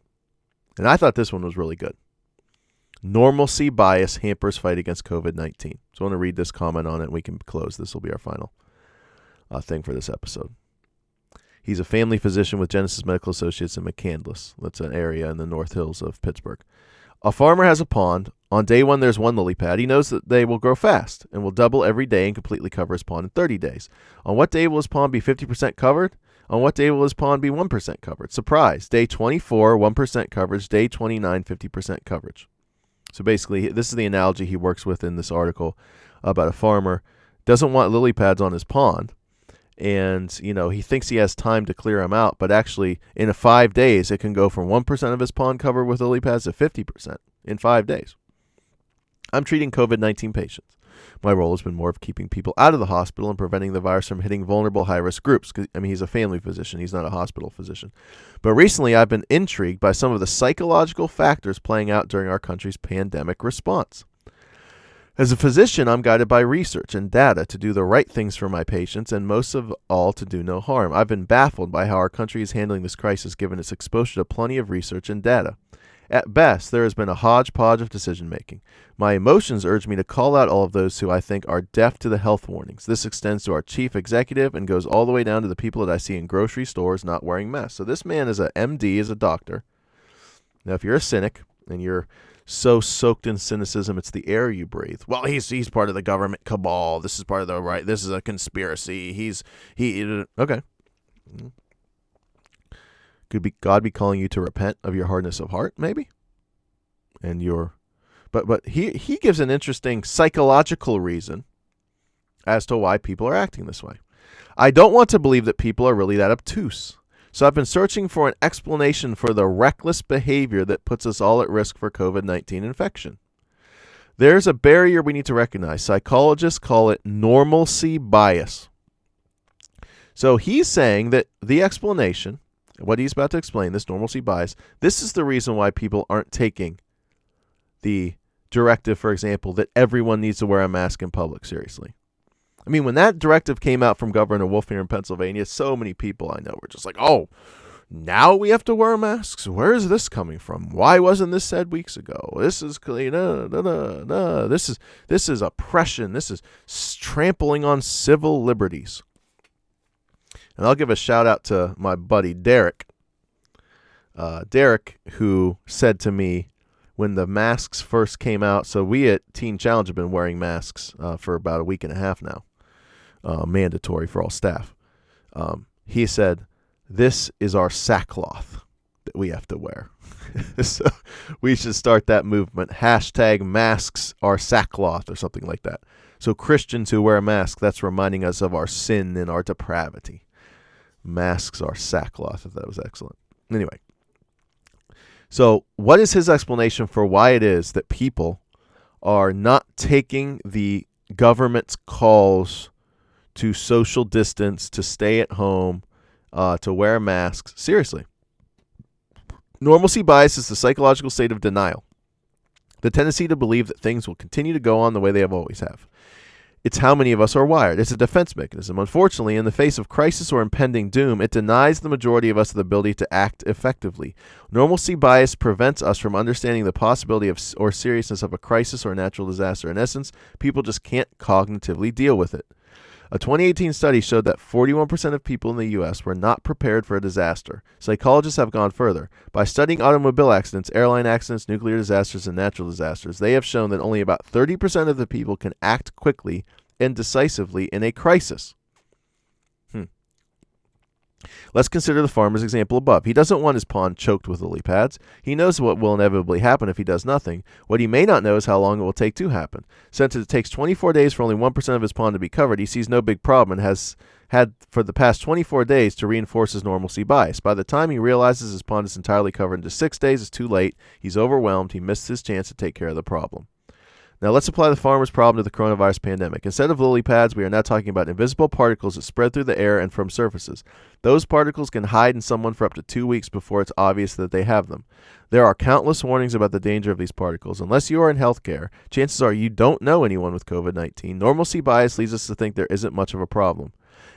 And I thought this one was really good. Normalcy bias hampers fight against COVID-19. So I want to read this comment on it, and we can close. This will be our final thing for this episode. He's a family physician with Genesis Medical Associates in McCandless. That's an area in the North Hills of Pittsburgh. A farmer has a pond On day 1, there's 1 lily pad. He knows that they will grow fast and will double every day and completely cover his pond in 30 days. On what day will his pond be 50% covered? On what day will his pond be 1% covered? Surprise. Day 24, 1% coverage. Day 29, 50% coverage. So basically, this is the analogy he works with in this article about a farmer doesn't want lily pads on his pond. And, he thinks he has time to clear them out. But actually, in 5 days, it can go from 1% of his pond covered with lily pads to 50% in 5 days. I'm treating COVID-19 patients. My role has been more of keeping people out of the hospital and preventing the virus from hitting vulnerable high-risk groups. He's a family physician. He's not a hospital physician. But recently, I've been intrigued by some of the psychological factors playing out during our country's pandemic response. As a physician, I'm guided by research and data to do the right things for my patients and most of all to do no harm. I've been baffled by how our country is handling this crisis given its exposure to plenty of research and data. At best, there has been a hodgepodge of decision-making. My emotions urge me to call out all of those who I think are deaf to the health warnings. This extends to our chief executive and goes all the way down to the people that I see in grocery stores not wearing masks. So this man is a MD, is a doctor. Now, if you're a cynic and you're so soaked in cynicism, it's the air you breathe. Well, he's part of the government cabal. This is part of the right. This is a conspiracy. Okay. Could God be calling you to repent of your hardness of heart, maybe? And but he gives an interesting psychological reason as to why people are acting this way. I don't want to believe that people are really that obtuse. So I've been searching for an explanation for the reckless behavior that puts us all at risk for COVID-19 infection. There's a barrier we need to recognize. Psychologists call it normalcy bias. So he's saying that the explanation, what he's about to explain, this normalcy bias, this is the reason why people aren't taking the directive, for example, that everyone needs to wear a mask in public seriously. When that directive came out from Governor Wolf here in Pennsylvania, so many people I know were just like, oh, now we have to wear masks? Where is this coming from? Why wasn't this said weeks ago? This is no. This is oppression. This is trampling on civil liberties. And I'll give a shout out to my buddy Derek. Derek, who said to me when the masks first came out, so we at Teen Challenge have been wearing masks for about a week and a half now, mandatory for all staff. He said, this is our sackcloth that we have to wear. So we should start that movement. #masks are sackcloth or something like that. So Christians who wear a mask, that's reminding us of our sin and our depravity. Masks are sackcloth. That was excellent. Anyway, so what is his explanation for why it is that people are not taking the government's calls to social distance, to stay at home, to wear masks seriously? Normalcy bias is the psychological state of denial, the tendency to believe that things will continue to go on the way they have always have. It's how many of us are wired. It's a defense mechanism. Unfortunately, in the face of crisis or impending doom, it denies the majority of us the ability to act effectively. Normalcy bias prevents us from understanding the possibility of or seriousness of a crisis or natural disaster. In essence, people just can't cognitively deal with it. A 2018 study showed that 41% of people in the U.S. were not prepared for a disaster. Psychologists have gone further. By studying automobile accidents, airline accidents, nuclear disasters, and natural disasters, they have shown that only about 30% of the people can act quickly and decisively in a crisis. Let's consider the farmer's example above. He doesn't want his pond choked with lily pads. He knows what will inevitably happen if he does nothing. What he may not know is how long it will take to happen. Since it takes 24 days for only 1% of his pond to be covered, he sees no big problem and has had for the past 24 days to reinforce his normalcy bias. By the time he realizes his pond is entirely covered in just 6 days, it's too late. He's overwhelmed. He missed his chance to take care of the problem. Now let's apply the farmer's problem to the coronavirus pandemic. Instead of lily pads, we are now talking about invisible particles that spread through the air and from surfaces. Those particles can hide in someone for up to 2 weeks before it's obvious that they have them. There are countless warnings about the danger of these particles. Unless you are in healthcare, chances are you don't know anyone with COVID-19. Normalcy bias leads us to think there isn't much of a problem.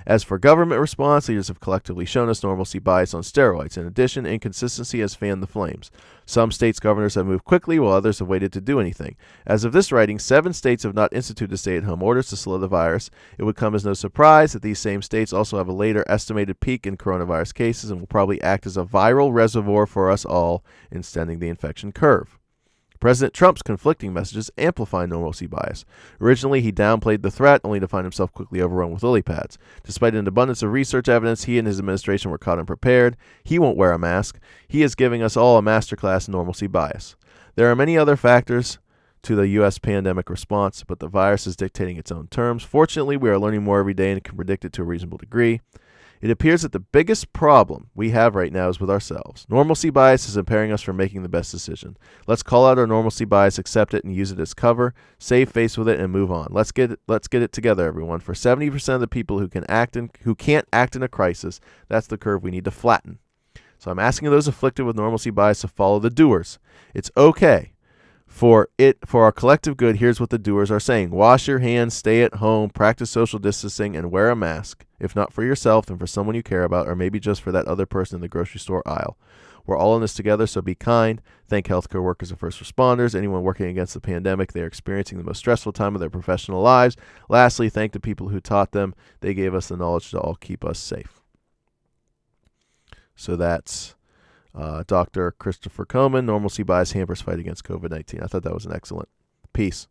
As for government response, leaders have collectively shown us normalcy bias on steroids. In addition, inconsistency has fanned the flames. Some states' governors have moved quickly, while others have waited to do anything. As of this writing, 7 states have not instituted stay-at-home orders to slow the virus. It would come as no surprise that these same states also have a later estimated peak in coronavirus cases and will probably act as a viral reservoir for us all in extending the infection curve. President Trump's conflicting messages amplify normalcy bias. Originally, he downplayed the threat, only to find himself quickly overrun with lily pads. Despite an abundance of research evidence, he and his administration were caught unprepared. He won't wear a mask. He is giving us all a masterclass in normalcy bias. There are many other factors to the U.S. pandemic response, but the virus is dictating its own terms. Fortunately, we are learning more every day and can predict it to a reasonable degree. It appears that the biggest problem we have right now is with ourselves. Normalcy bias is impairing us from making the best decision. Let's call out our normalcy bias, accept it, and use it as cover. Save face with it and move on. Let's get it together, everyone. For 70% of the people who can't act in a crisis, that's the curve we need to flatten. So I'm asking those afflicted with normalcy bias to follow the doers. It's okay. For our collective good, here's what the doers are saying. Wash your hands, stay at home, practice social distancing, and wear a mask. If not for yourself, then for someone you care about, or maybe just for that other person in the grocery store aisle. We're all in this together, so be kind. Thank healthcare workers and first responders, anyone working against the pandemic. They are experiencing the most stressful time of their professional lives. Lastly, thank the people who taught them. They gave us the knowledge to all keep us safe. So that's Dr. Christopher Coman, Normalcy Bias Hampers Fight Against COVID-19. I thought that was an excellent piece.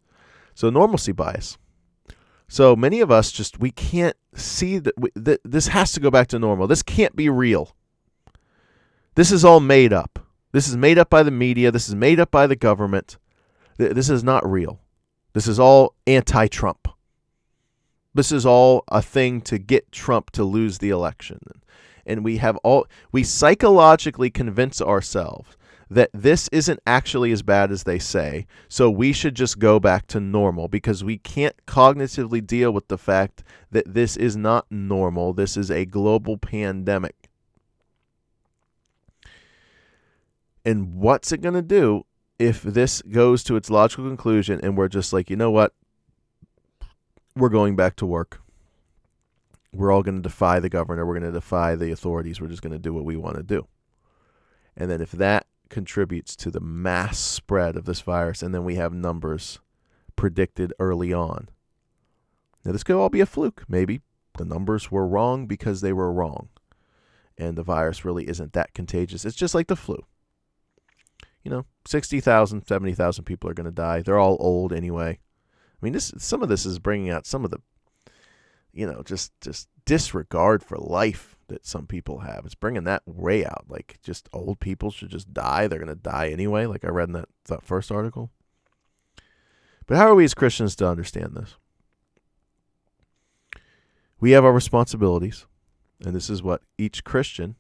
So normalcy bias. So many of us we can't see that this has to go back to normal. This can't be real. This is all made up. This is made up by the media. This is made up by the government. This is not real. This is all anti-Trump. This is all a thing to get Trump to lose the election. And we psychologically convince ourselves that this isn't actually as bad as they say, so we should just go back to normal because we can't cognitively deal with the fact that this is not normal. This is a global pandemic. And what's it going to do if this goes to its logical conclusion and we're just like, you know what? We're going back to work. We're all going to defy the governor. We're going to defy the authorities. We're just going to do what we want to do. And then if that contributes to the mass spread of this virus, and then we have numbers predicted early on. Now, this could all be a fluke. Maybe the numbers were wrong because they were wrong. And the virus really isn't that contagious. It's just like the flu. 60,000, 70,000 people are going to die. They're all old anyway. I mean, some of this is bringing out some of the just disregard for life that some people have. It's bringing that way out. Like, just old people should just die. They're going to die anyway, like I read in that first article. But how are we as Christians to understand this? We have our responsibilities, and this is what each Christian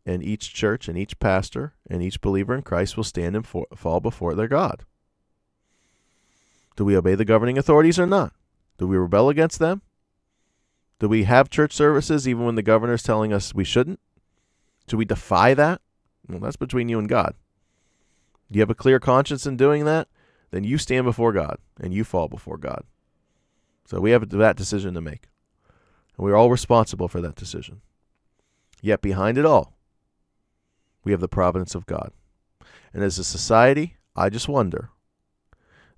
and each church and each pastor and each believer in Christ will stand and fall before their God. Do we obey the governing authorities or not? Do we rebel against them? Do we have church services even when the governor is telling us we shouldn't? Do we defy that? Well, that's between you and God. Do you have a clear conscience in doing that? Then you stand before God and you fall before God. So we have that decision to make. And we're all responsible for that decision. Yet behind it all, we have the providence of God. And as a society, I just wonder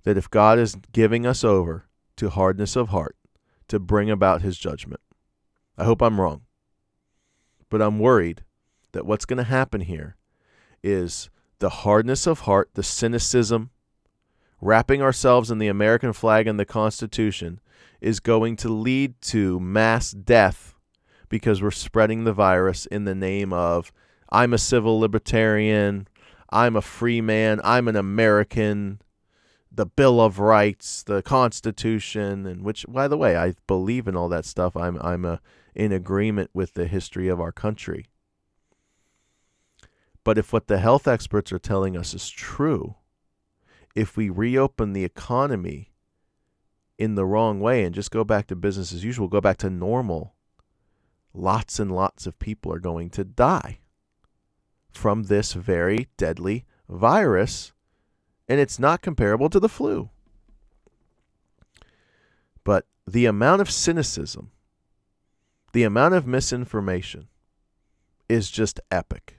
that if God is giving us over to hardness of heart to bring about his judgment. I hope I'm wrong. But I'm worried that what's going to happen here is the hardness of heart, the cynicism, wrapping ourselves in the American flag and the Constitution is going to lead to mass death because we're spreading the virus in the name of, I'm a civil libertarian, I'm a free man, I'm an American, the Bill of Rights, the Constitution, and which, by the way, I believe in all that stuff. I'm in agreement with the history of our country. But if what the health experts are telling us is true, if we reopen the economy in the wrong way and just go back to business as usual, go back to normal, lots and lots of people are going to die from this very deadly virus. And it's not comparable to the flu. But the amount of cynicism, the amount of misinformation is just epic.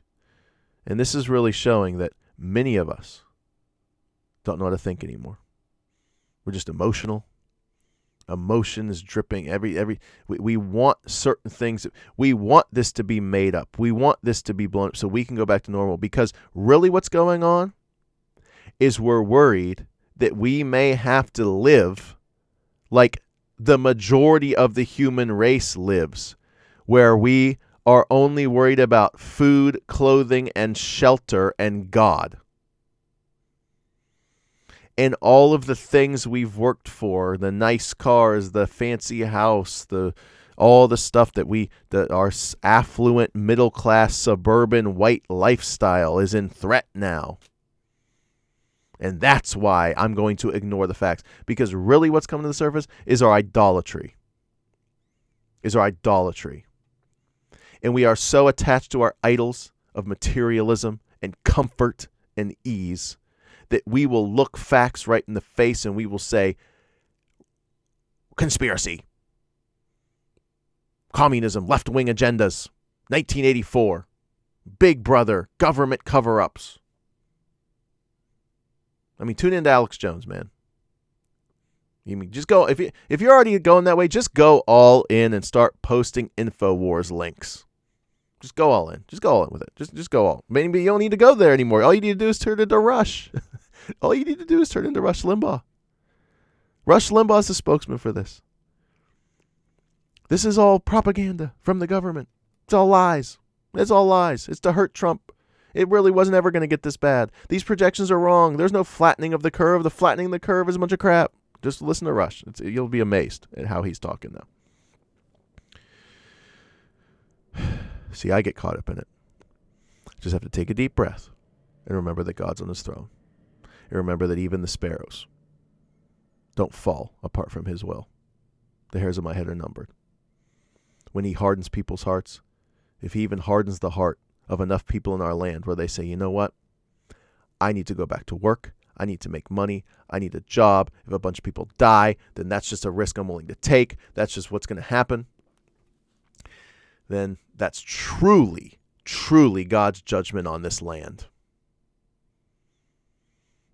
And this is really showing that many of us don't know how to think anymore. We're just emotional. Emotion is dripping. We want certain things. We want this to be made up. We want this to be blown up so we can go back to normal. Because really what's going on is we're worried that we may have to live like the majority of the human race lives, where we are only worried about food, clothing, and shelter and God. And all of the things we've worked for, the nice cars, the fancy house, all the stuff that our affluent, middle-class, suburban, white lifestyle is in threat now. And that's why I'm going to ignore the facts. Because really what's coming to the surface is our idolatry. And we are so attached to our idols of materialism and comfort and ease that we will look facts right in the face and we will say, conspiracy, communism, left-wing agendas, 1984, Big Brother, government cover-ups. I mean, tune into Alex Jones, man. You mean just go, if you're already going that way, just go all in and start posting InfoWars links. Just go all in. Just go all in with it. Just go all. Maybe you don't need to go there anymore. All you need to do is turn into Rush. All you need to do is turn into Rush Limbaugh. Rush Limbaugh is the spokesman for this. This is all propaganda from the government. It's all lies. It's all lies. It's to hurt Trump. It really wasn't ever going to get this bad. These projections are wrong. There's no flattening of the curve. The flattening of the curve is a bunch of crap. Just listen to Rush. You'll be amazed at how he's talking now. See, I get caught up in it. Just have to take a deep breath and remember that God's on his throne. And remember that even the sparrows don't fall apart from his will. The hairs of my head are numbered. When he hardens people's hearts, if he even hardens the heart of enough people in our land where they say, you know what? I need to go back to work. I need to make money. I need a job. If a bunch of people die, then that's just a risk I'm willing to take. That's just what's going to happen. Then that's truly, truly God's judgment on this land.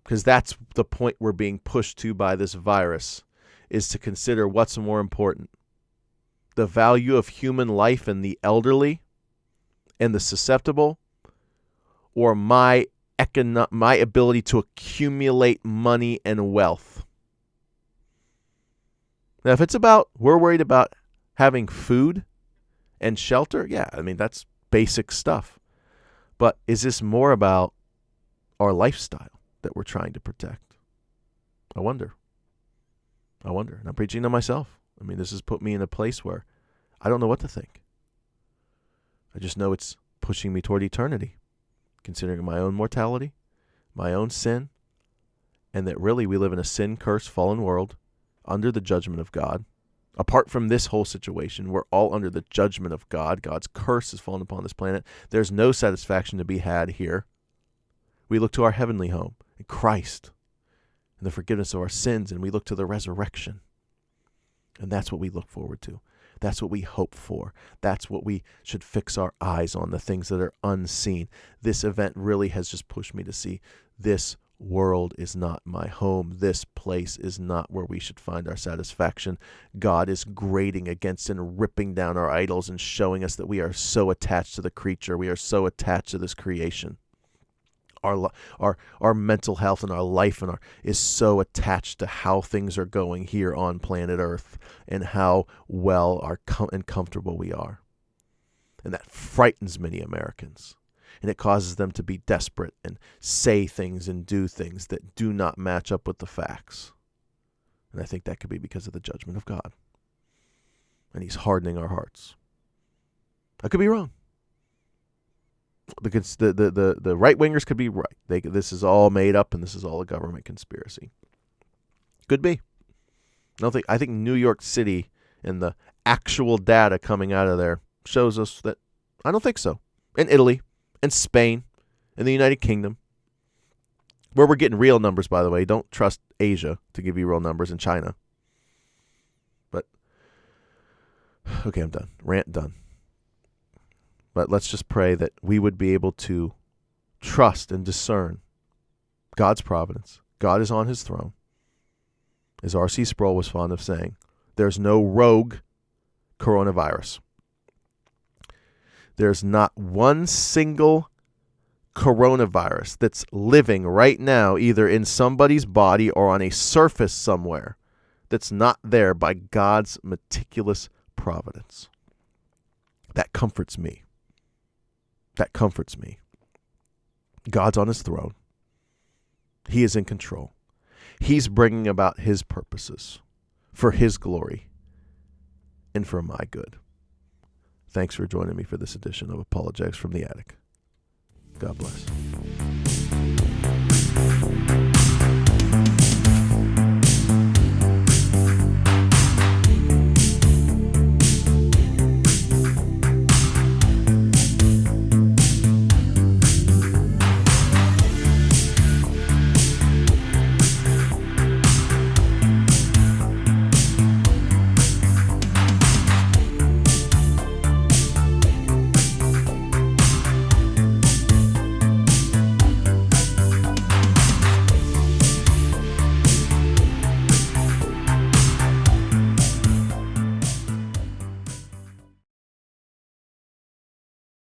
Because that's the point we're being pushed to by this virus, is to consider what's more important. The value of human life and the elderly and the susceptible, or my ability to accumulate money and wealth. Now, if it's about, we're worried about having food and shelter, yeah, I mean, that's basic stuff. But is this more about our lifestyle that we're trying to protect? I wonder. And I'm preaching to myself. I mean, this has put me in a place where I don't know what to think. I just know it's pushing me toward eternity, considering my own mortality, my own sin, and that really we live in a sin-cursed, fallen world under the judgment of God. Apart from this whole situation, we're all under the judgment of God. God's curse has fallen upon this planet. There's no satisfaction to be had here. We look to our heavenly home in Christ and the forgiveness of our sins, and we look to the resurrection. And that's what we look forward to. That's what we hope for. That's what we should fix our eyes on, the things that are unseen. This event really has just pushed me to see this world is not my home. This place is not where we should find our satisfaction. God is grating against and ripping down our idols and showing us that we are so attached to the creature. We are so attached to this creation. Our mental health and our life is so attached to how things are going here on planet Earth and how well and comfortable we are. And that frightens many Americans. And it causes them to be desperate and say things and do things that do not match up with the facts. And I think that could be because of the judgment of God. And he's hardening our hearts. I could be wrong. The right-wingers could be right. This is all made up and this is all a government conspiracy. Could be. I think New York City and the actual data coming out of there shows us that I don't think so. And Italy and Spain and the United Kingdom, where we're getting real numbers, by the way. Don't trust Asia to give you real numbers, in China. But, okay, I'm done. Rant done. But let's just pray that we would be able to trust and discern God's providence. God is on his throne. As R.C. Sproul was fond of saying, there's no rogue coronavirus. There's not one single coronavirus that's living right now either in somebody's body or on a surface somewhere that's not there by God's meticulous providence. That comforts me. That comforts me. God's on his throne. He is in control. He's bringing about his purposes for his glory and for my good. Thanks for joining me for this edition of Apologetics from the Attic. God bless.